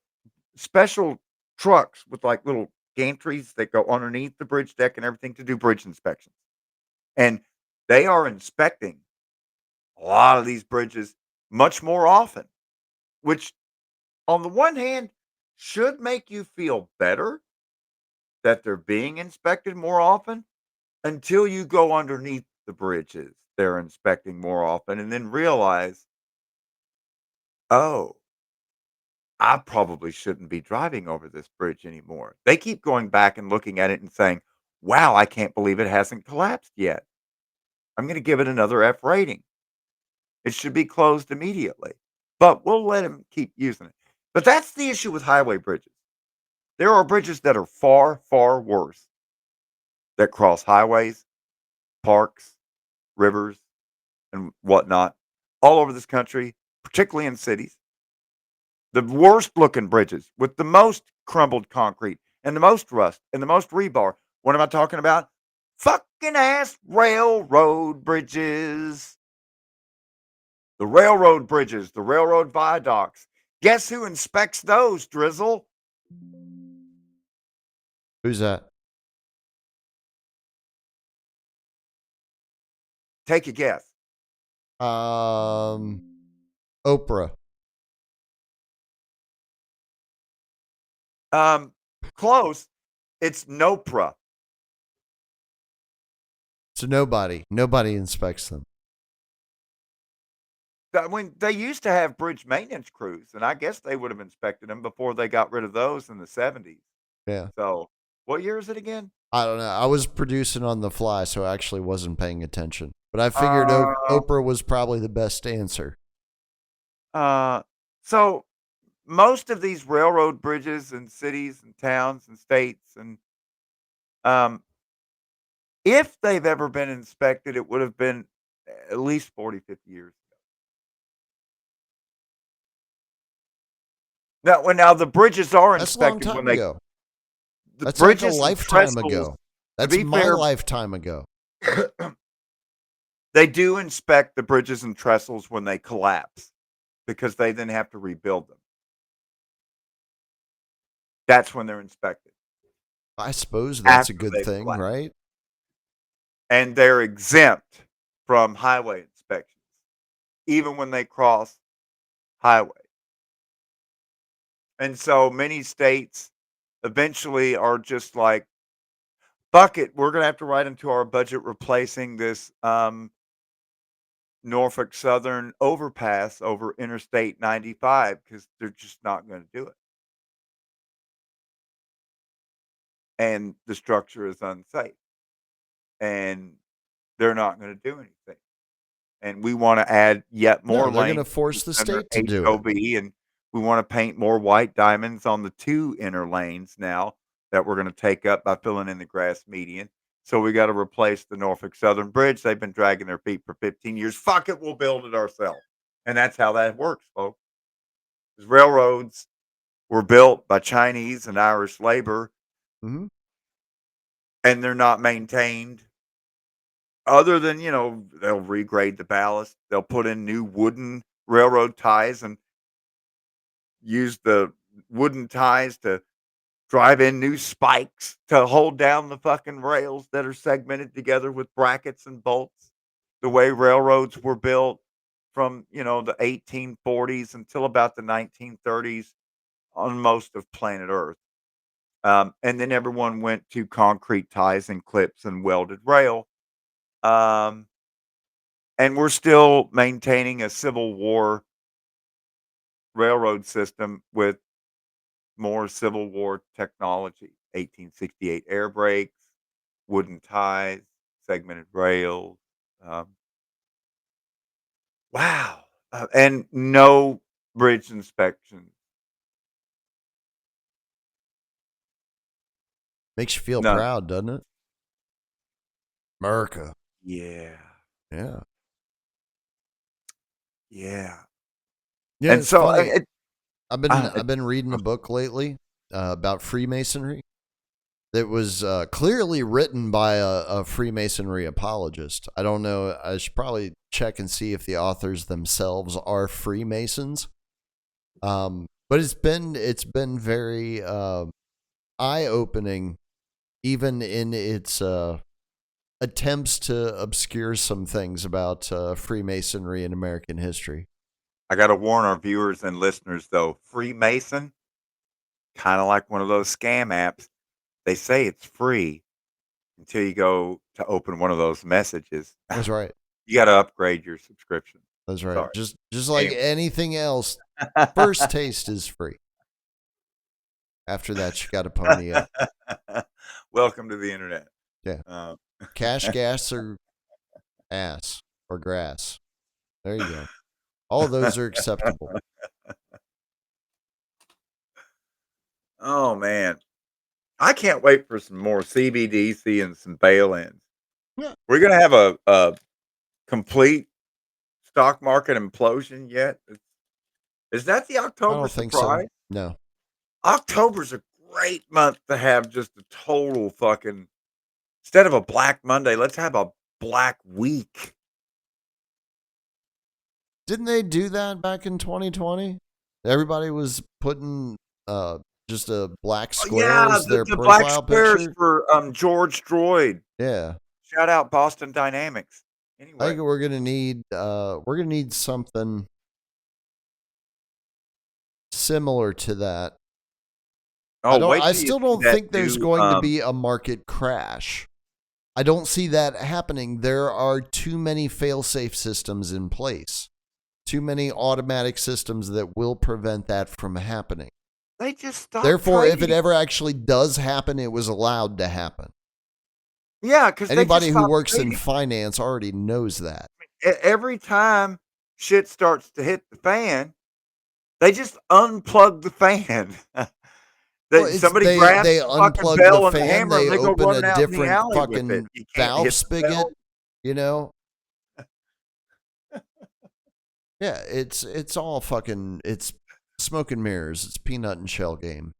special trucks with like little gantries that go underneath the bridge deck and everything to do bridge inspections. And they are inspecting a lot of these bridges much more often, which on the one hand should make you feel better that they're being inspected more often until you go underneath the bridges they're inspecting more often and then realize, oh, I probably shouldn't be driving over this bridge anymore. They keep going back and looking at it and saying, wow, I can't believe it hasn't collapsed yet. I'm going to give it another F rating. It should be closed immediately, but we'll let him keep using it. But that's the issue with highway bridges. There are bridges that are far, far worse that cross highways, parks, rivers, and whatnot all over this country, particularly in cities. The worst looking bridges with the most crumbled concrete and the most rust and the most rebar. What am I talking about? Fucking ass railroad bridges. The railroad bridges, the railroad viaducts. Guess who inspects those, Drizzle? Who's that? Take a guess. Oprah. Close. It's Nopra. So nobody inspects them. When they used to have bridge maintenance crews, and I guess they would have inspected them before they got rid of those in the 70s. Yeah. So, what year is it again? I don't know. I was producing on the fly, so I actually wasn't paying attention. But I figured Oprah was probably the best answer. So most of these railroad bridges in cities and towns and states and if they've ever been inspected, it would have been at least 40, 50 years ago. Now the bridges are That's a long inspected time when they ago. the That's like a bridges and lifetime trestles, ago. That's be my fair, lifetime ago. they do inspect the bridges and trestles when they collapse because they then have to rebuild them. That's when they're inspected. I suppose that's a After good they've thing, collapsed. right? And they're exempt from highway inspections, even when they cross highway. And so many states eventually are just like, "Fuck it, we're gonna have to write into our budget replacing this Norfolk Southern overpass over Interstate 95 because they're just not going to do it, and the structure is unsafe, and they're not going to do anything." And we want to add yet No, more they're going to lanes force to the center state to do it. HOV, and we want to paint more white diamonds on the two inner lanes now that we're going to take up by filling in the grass median. So we got to replace the Norfolk Southern Bridge. They've been dragging their feet for 15 years. Fuck it, we'll build it ourselves. And that's how that works, folks. 'Cause railroads were built by Chinese and Irish labor, Mm-hmm. and they're not maintained other than, they'll regrade the ballast. They'll put in new wooden railroad ties and use the wooden ties to drive in new spikes to hold down the fucking rails that are segmented together with brackets and bolts. The way railroads were built from, the 1840s until about the 1930s on most of planet Earth. And then everyone went to concrete ties and clips and welded rail. Um, and we're still maintaining a Civil War railroad system with more Civil War technology. 1868 air brakes, wooden ties, segmented rails. Um, wow. And no bridge inspection. Makes you feel None. proud, doesn't it? America. Yeah. Yeah. Yeah. Yeah, And it's so funny. it, I've been reading a book lately about Freemasonry that was clearly written by a Freemasonry apologist. I don't know. I should probably check and see if the authors themselves are Freemasons. But it's been very eye opening, even in its attempts to obscure some things about Freemasonry in American history. I got to warn our viewers and listeners, though. Freemason, kind of like one of those scam apps. They say it's free until you go to open one of those messages. That's right. You got to upgrade your subscription. That's right. Sorry. Just like Anyway. anything else, first taste is free. After that, you got to pony up. Welcome to the internet. Yeah. Cash, gas, or ass or grass. There you go. All of those are acceptable. Oh man, I can't wait for some more CBDC and some bail-ins. Yeah. We're gonna have a complete stock market implosion yet? Is that the I October don't think so. surprise? No. October's a great month to have just a total fucking instead of a Black Monday, let's have a Black Week. Didn't they do that back in 2020? Everybody was putting just a black square Yeah, as their the black profile squares picture. for George Droid. Yeah. Shout out Boston Dynamics. I Anyway, think we're gonna need something similar to that. I still don't think there's going to be a market crash. I don't see that happening. There are too many fail-safe systems in place. Too many automatic systems that will prevent that from happening. They just stopped. Therefore, if it ever actually does happen, it was allowed to happen. Yeah, because anybody who works in finance already knows that. Every time shit starts to hit the fan, they just unplug the fan. Somebody grabs they the fucking unplug bell the and the fan, hammer, and they they go open running a out in the different alley with fucking it. You can't valve hit the spigot, bell. you know? Yeah, it's all fucking, it's smoke and mirrors. It's peanut and shell game.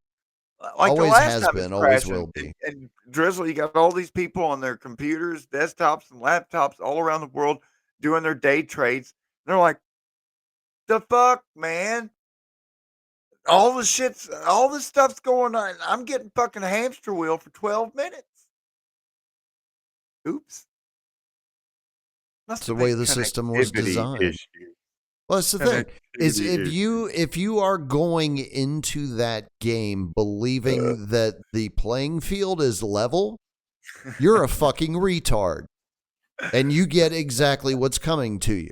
Like always the last has time been, it's always crashing, will be. And Drizzle, you got all these people on their computers, desktops, and laptops all around the world doing their day trades. They're like, the fuck, man? All this stuff's going on. I'm getting fucking hamster wheel for 12 minutes. Oops. That's the way the system was designed. Well, that's the thing. Is if you are going into that game believing that the playing field is level, you're a fucking retard. And you get exactly what's coming to you.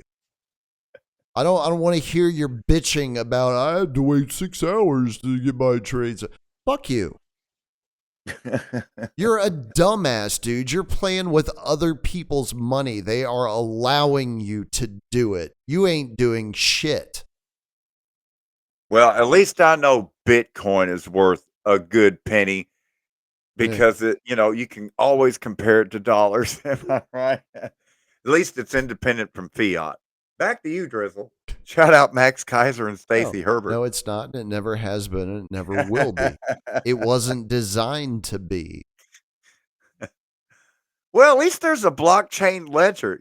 I don't want to hear your bitching about I had to wait 6 hours to get my trades. Fuck you. You're a dumbass, dude. You're playing with other people's money. They are allowing you to do it. You ain't doing shit. Well, at least I know Bitcoin is worth a good penny because you can always compare it to dollars. Am I right? At least it's independent from fiat. Back to you, Drizzle. Shout out Max Kaiser and Stacey Herbert. No, it's not. It never has been. And it never will be. It wasn't designed to be. Well, at least there's a blockchain ledger,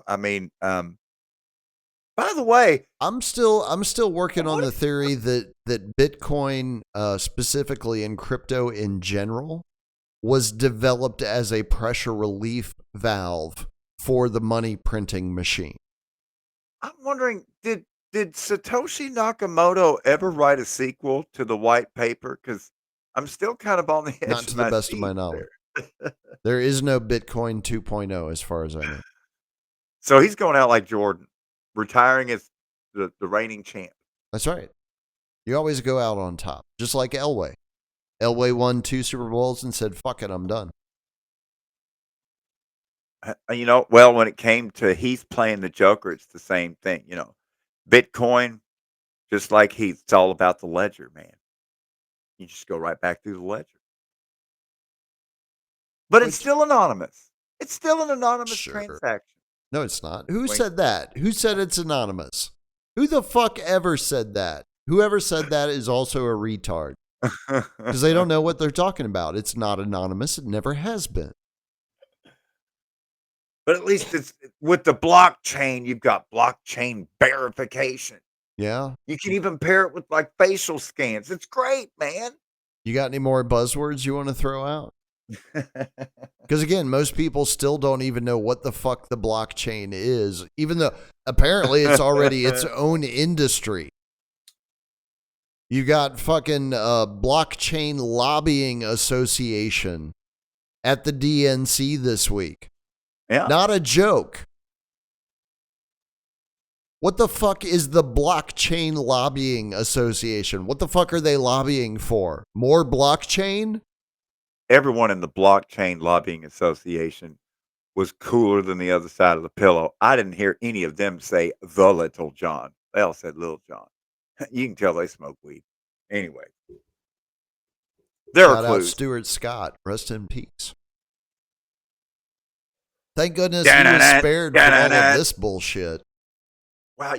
I mean, by the way, I'm still working on the theory that Bitcoin, specifically and crypto in general, was developed as a pressure relief valve for the money printing machine. I'm wondering, did Satoshi Nakamoto ever write a sequel to the white paper? Because I'm still kind of on the edge. Not to the best of my knowledge. There is no Bitcoin 2.0 as far as I know. So he's going out like Jordan, retiring as the reigning champ. That's right. You always go out on top, just like Elway. Elway won 2 Super Bowls and said, fuck it, I'm done. Well, when it came to Heath playing the Joker, it's the same thing. Bitcoin, just like Heath, it's all about the ledger, man. You just go right back through the ledger. But it's still anonymous. It's still an anonymous transaction. No, it's not. Who said that? Who said it's anonymous? Who the fuck ever said that? Whoever said that is also a retard. Because they don't know what they're talking about. It's not anonymous. It never has been. But at least it's with the blockchain, you've got blockchain verification. Yeah. You can even pair it with like facial scans. It's great, man. You got any more buzzwords you want to throw out? Because again, most people still don't even know what the fuck the blockchain is, even though apparently it's already its own industry. You got fucking Blockchain Lobbying Association at the DNC this week. Yeah. Not a joke. What the fuck is the Blockchain Lobbying Association? What the fuck are they lobbying for? More blockchain? everyone in the blockchain lobbying association was cooler than the other side of the pillow. I didn't hear any of them say the Little John. They all said Little John. You can tell they smoke weed. Anyway, there are Shout out clues. Stuart Scott. Rest in peace. Thank goodness he was Da-na-na, spared from all of da-na-na. this bullshit. Wow,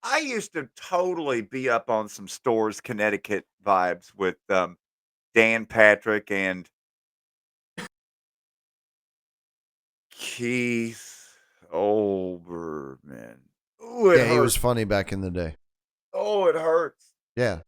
I used to totally be up on some Stores, Connecticut vibes with Dan Patrick and Keith Olbermann. Ooh, it Yeah, he was hurts. funny back in the day. Oh, it hurts. Yeah.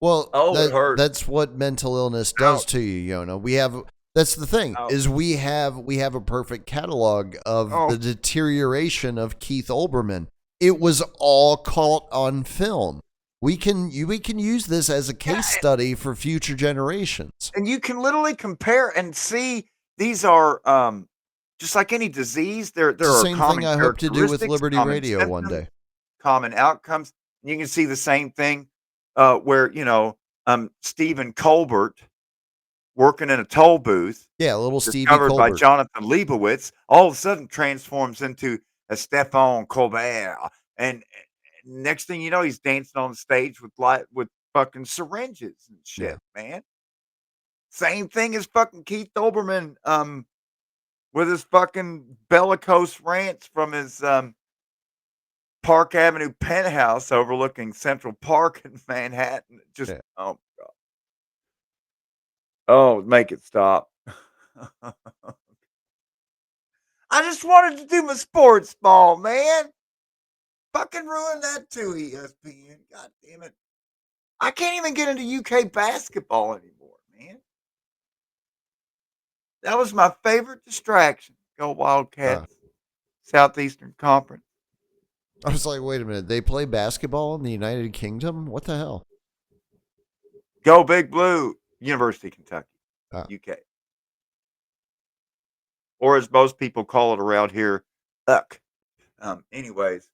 Well, Oh, it hurts. that's what mental illness does Ouch. to you, Yona. That's the thing, Ouch. is we have a perfect catalog of Oh. the deterioration of Keith Olbermann. It was all caught on film. We can use this as a case study for future generations. And you can literally compare and see these are just like any disease. There It's the are same common thing I hope to do with characteristics, Liberty common Radio one symptoms, day. common outcomes. You can see the same thing where Stephen Colbert working in a toll booth, Yeah, little Stevie discovered by Colbert. Jonathan Leibowitz, all of a sudden transforms into a Stephane Colbert, and next thing you know, he's dancing on the stage with fucking syringes and shit, man. Same thing as fucking Keith Olbermann, with his fucking bellicose rants from his Park Avenue penthouse overlooking Central Park in Manhattan. Just oh god, oh make it stop. I just wanted to do my sports ball, man. Fucking ruin that too, ESPN. God damn it. I can't even get into UK basketball anymore, man. That was my favorite distraction. Go Wildcats. Southeastern Conference. I was like, wait a minute, they play basketball in the United Kingdom? What the hell? Go Big Blue. University of Kentucky. UK. Or as most people call it around here, UCK. Anyways.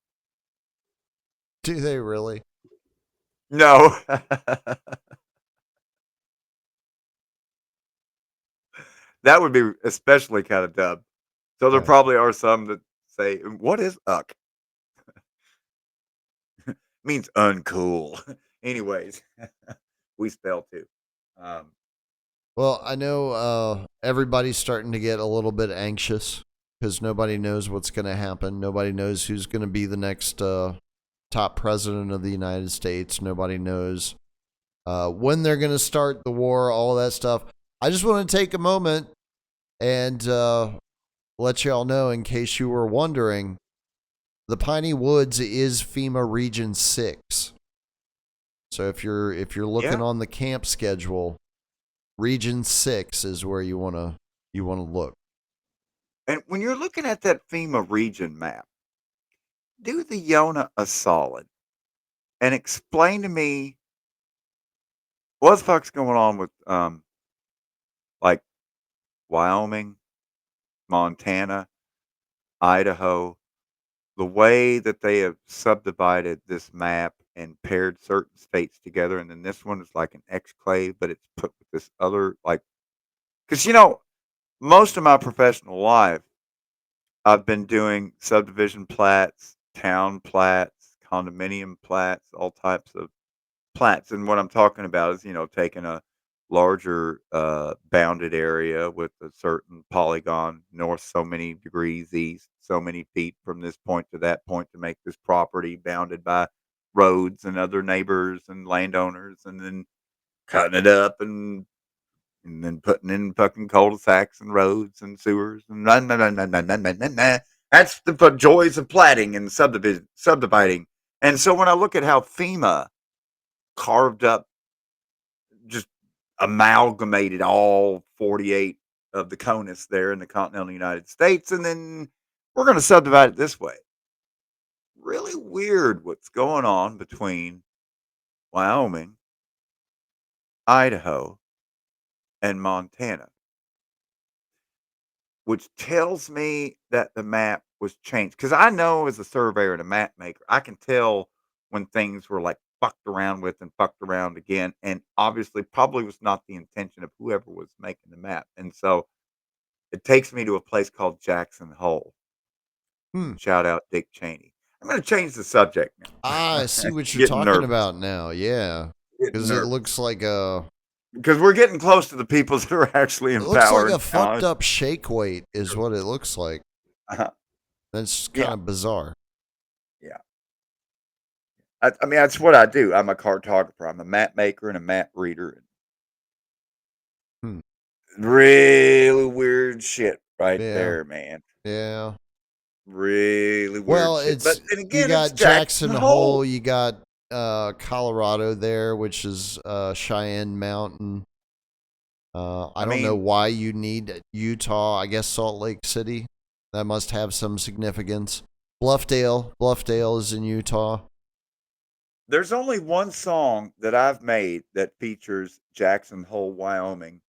Do they really? No. That would be especially kind of dumb. So there probably are some that say, what is UCK? Means uncool. Anyways, we spell too. Well, I know everybody's starting to get a little bit anxious because nobody knows what's going to happen. Nobody knows who's going to be the next top president of the United States. Nobody knows when they're going to start the war, all that stuff. I just want to take a moment and let y'all know, in case you were wondering, the Piney Woods is FEMA Region 6. So if you're looking on the camp schedule, Region 6 is where you want to look. And when you're looking at that FEMA region map, do the Yona a solid and explain to me what the fuck's going on with like Wyoming, Montana, Idaho, the way that they have subdivided this map and paired certain states together, and then this one is like an exclave, but it's put with this other because most of my professional life I've been doing subdivision plats, town plats, condominium plats, all types of plats. And what I'm talking about is, taking a larger bounded area with a certain polygon, north so many degrees east, so many feet from this point to that point to make this property bounded by roads and other neighbors and landowners, and then cutting it up and then putting in fucking cul-de-sacs and roads and sewers and that's the joys of platting and subdividing. And so when I look at how FEMA carved up, just amalgamated all 48 of the CONUS there in the continental United States, and then we're going to subdivide it this way. Really weird what's going on between Wyoming, Idaho, and Montana, which tells me that the map was changed. Because I know as a surveyor and a map maker, I can tell when things were like fucked around with and fucked around again, and obviously probably was not the intention of whoever was making the map. And so it takes me to a place called Jackson Hole. Shout out Dick Cheney. I'm going to change the subject now. I see what you're Getting talking nervous. about now. Yeah. Getting Because it nervous. looks like Because we're getting close to the people that are actually in it looks power. like a now. fucked up shake weight is what it looks like. Uh-huh. That's kind of bizarre. Yeah. I mean, that's what I do. I'm a cartographer. I'm a map maker and a map reader. Really weird shit right there, man. Yeah. Really weird Well, shit. But then again, you got it's Jackson Hole. you got Colorado there, which is Cheyenne Mountain. I don't know why you need Utah. I guess Salt Lake City. That must have some significance. Bluffdale is in Utah. There's only one song that I've made that features Jackson Hole, Wyoming.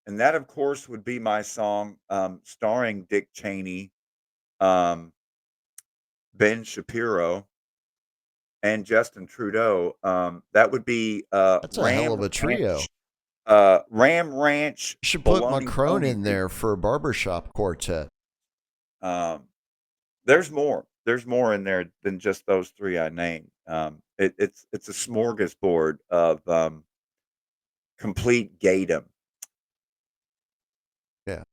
And that, of course, would be my song starring Dick Cheney, Ben Shapiro, and Justin Trudeau. That would be That's a hell of a trio. Ram Ranch. You should put Baloney Macron Pony in there for a barbershop quartet. There's more. There's more in there than just those three I named. It's a smorgasbord of complete gaydom. Yeah.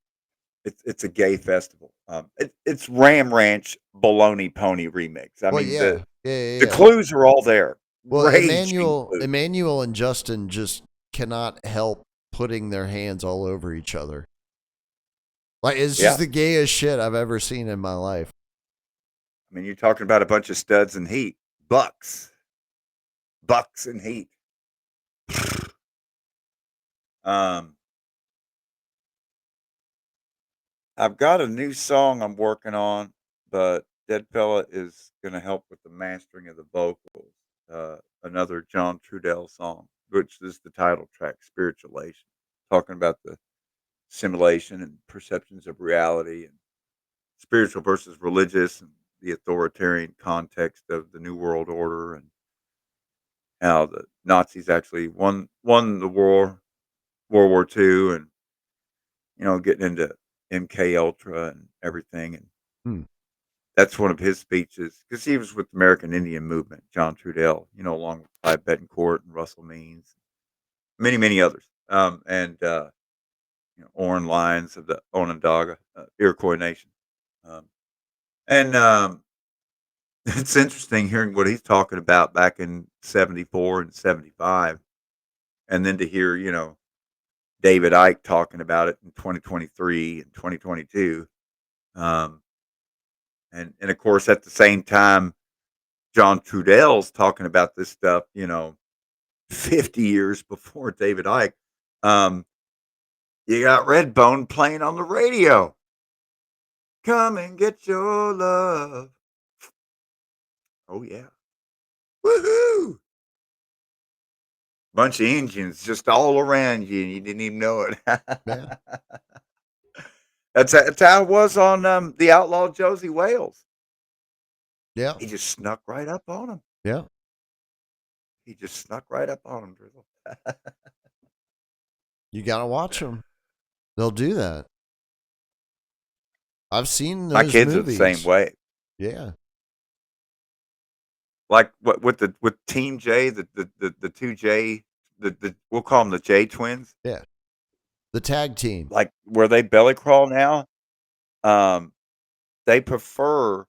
It's a gay festival. It's Ram Ranch Baloney Pony remix. I mean, the clues are all there. Well, Emmanuel and Justin just cannot help putting their hands all over each other. Like, it's just the gayest shit I've ever seen in my life. I mean, you're talking about a bunch of studs and heat. Bucks and heat. I've got a new song I'm working on, but Dead Fella is going to help with the mastering of the vocals. Another John Trudell song, which is the title track, Spiritualation, talking about the simulation and perceptions of reality and spiritual versus religious and the authoritarian context of the New World Order and how the Nazis actually won the World War II, and getting into MK Ultra and everything. And that's one of his speeches, because he was with the American Indian Movement, John Trudell, along with Clive Betancourt and Russell Means, many, many others. Oren Lyons of the Onondaga, Iroquois Nation. It's interesting hearing what he's talking about back in 74 and 75. And then to hear, David Icke talking about it in 2023 and 2022. And of course, at the same time, John Trudell's talking about this stuff, 50 years before David Icke. You got Redbone playing on the radio. Come and get your love. Oh, yeah. Woohoo! Bunch of engines just all around you, and you didn't even know it. Yeah. That's how it was on the Outlaw Josie Wales. Yeah. He just snuck right up on him. Yeah. He just snuck right up on him, Drizzle. You got to watch them. They'll do that. I've seen those My kids movies. are the same way. Yeah. Like with Team J, the two J, we'll call them the J twins. Yeah. The tag team. Like where they belly crawl now, they prefer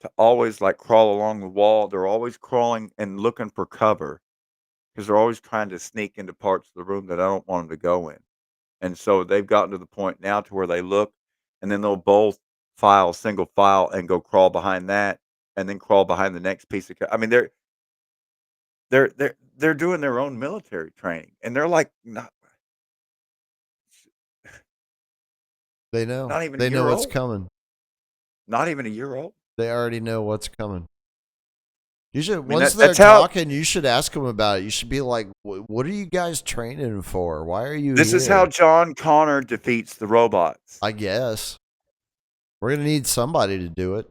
to always like crawl along the wall. They're always crawling and looking for cover because they're always trying to sneak into parts of the room that I don't want them to go in. And so they've gotten to the point now to where they look, and then they'll both single file, and go crawl behind that, and then crawl behind the next piece of. I mean, they're doing their own military training, and they're like not. They know. Not even. They know what's old. coming. Not even a year old. They already know what's coming. You should once they're talking, you should ask them about it. You should be like, "What are you guys training for? Why are you?" This is how John Connor defeats the robots. I guess we're gonna need somebody to do it.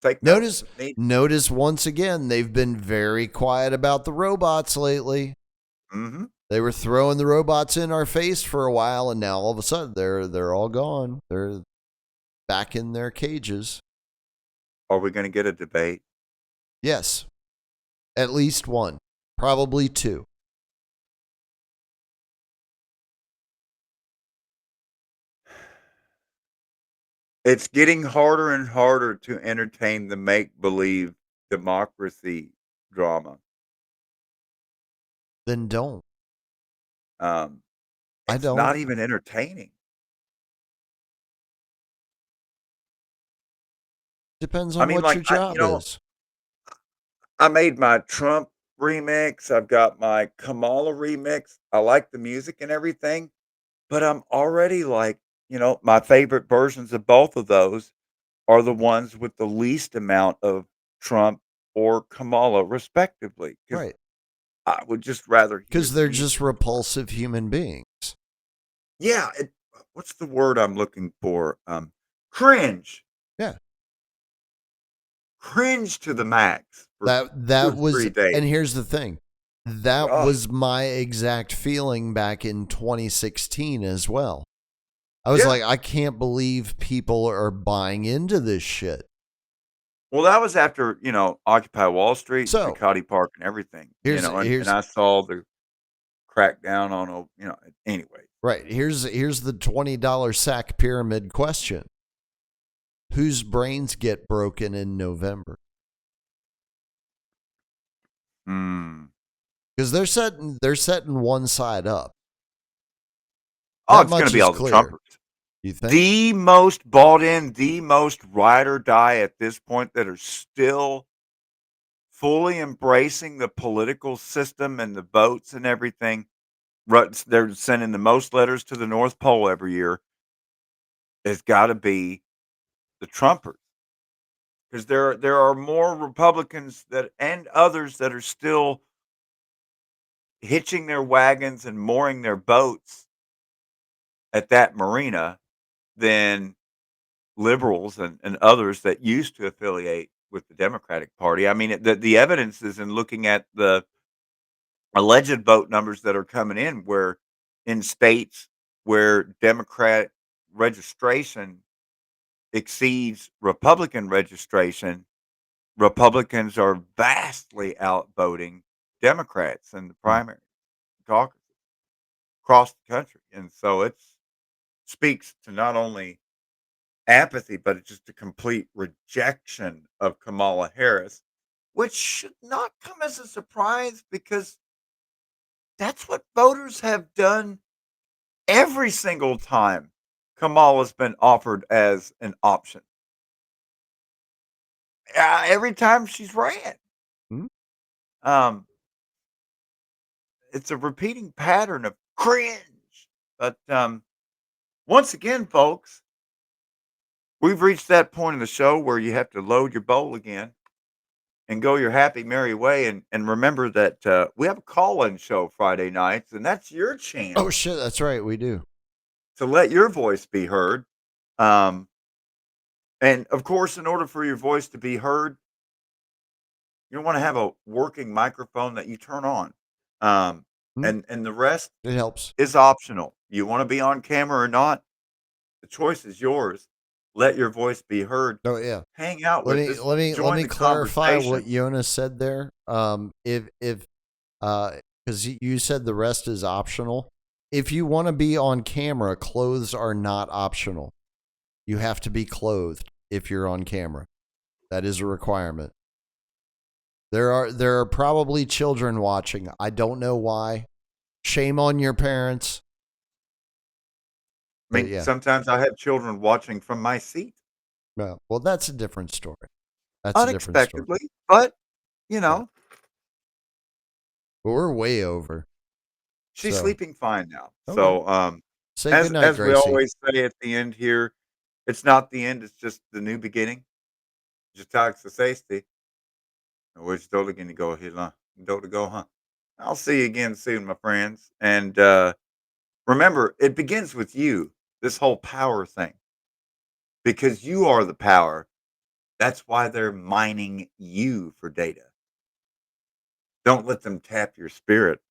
Take Notice, notes. notice once again, they've been very quiet about the robots lately. Mm-hmm. They were throwing the robots in our face for a while, and now all of a sudden they're all gone. They're back in their cages. Are we going to get a debate? Yes, at least one, probably two. It's getting harder and harder to entertain the make-believe democracy drama. Then don't. Um, I it's don't. not even entertaining. Depends on what your job is. I made my Trump remix. I've got my Kamala remix. I like the music and everything, but I'm already like, my favorite versions of both of those are the ones with the least amount of Trump or Kamala, respectively. Because Right. I would just rather hear Because the they're music. just repulsive human beings. Yeah, what's the word I'm looking for? Cringe. Yeah. Cringe to the max for 2 That or 3 was, days. and here's the thing. That Ugh. was my exact feeling back in 2016 as well. I was Yeah. like, I can't believe people are buying into this shit. Well, that was after, Occupy Wall Street, So, Zuccotti Park, and everything, here's and I saw the crackdown on, anyway. right. Here's the $20 sack pyramid question. Whose brains get broken in November? Because they're setting one side up. Oh, it's going to be all the Trumpers. You think? The most bought in, the most ride or die at this point that are still fully embracing the political system and the votes and everything. They're sending the most letters to the North Pole every year. It's got to be the Trumpers. Because there are more Republicans and others that are still hitching their wagons and mooring their boats at that marina than liberals and others that used to affiliate with the Democratic Party. I mean, the evidence is in looking at the alleged vote numbers that are coming in, where in states where Democrat registration exceeds Republican registration, Republicans are vastly outvoting Democrats in the primary caucus across the country. And so it speaks to not only apathy, but it's just a complete rejection of Kamala Harris, which should not come as a surprise because that's what voters have done every single time Kamala's been offered as an option. Every time she's ran. Hmm? It's a repeating pattern of cringe. But once again, folks, we've reached that point in the show where you have to load your bowl again and go your happy, merry way. And remember that we have a call-in show Friday nights, and that's your chance. Oh, shit. That's right. We do. To let your voice be heard. And, of course, in order for your voice to be heard, you want to have a working microphone that you turn on. And the rest It helps. is optional. You want to be on camera or not, the choice is yours. Let your voice be heard. Oh yeah. Hang out Let with me us. let me Join the clarify what conversation. Yona said there. If because you said the rest is optional. If you want to be on camera, clothes are not optional. You have to be clothed if you're on camera. That is a requirement. There are probably children watching. I don't know why. Shame on your parents. I mean, Yeah. sometimes I have children watching from my seat. No, well, that's a different story. That's Unexpectedly, a different story. but you know, But we're way over. she's So. sleeping fine now. Okay. So, Say as goodnight, we Gracie. always say at the end here, it's not the end; it's just the new beginning. Just talks to safety. We're still going to go ahead, to go, huh? I'll see you again soon, my friends. And remember, it begins with you. This whole power thing, because you are the power That's why they're mining you for data. Don't let them tap your spirit.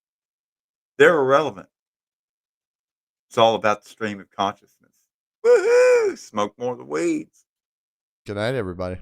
They're irrelevant. It's all about the stream of consciousness. Woohoo! Smoke more of the weeds. Good night, everybody.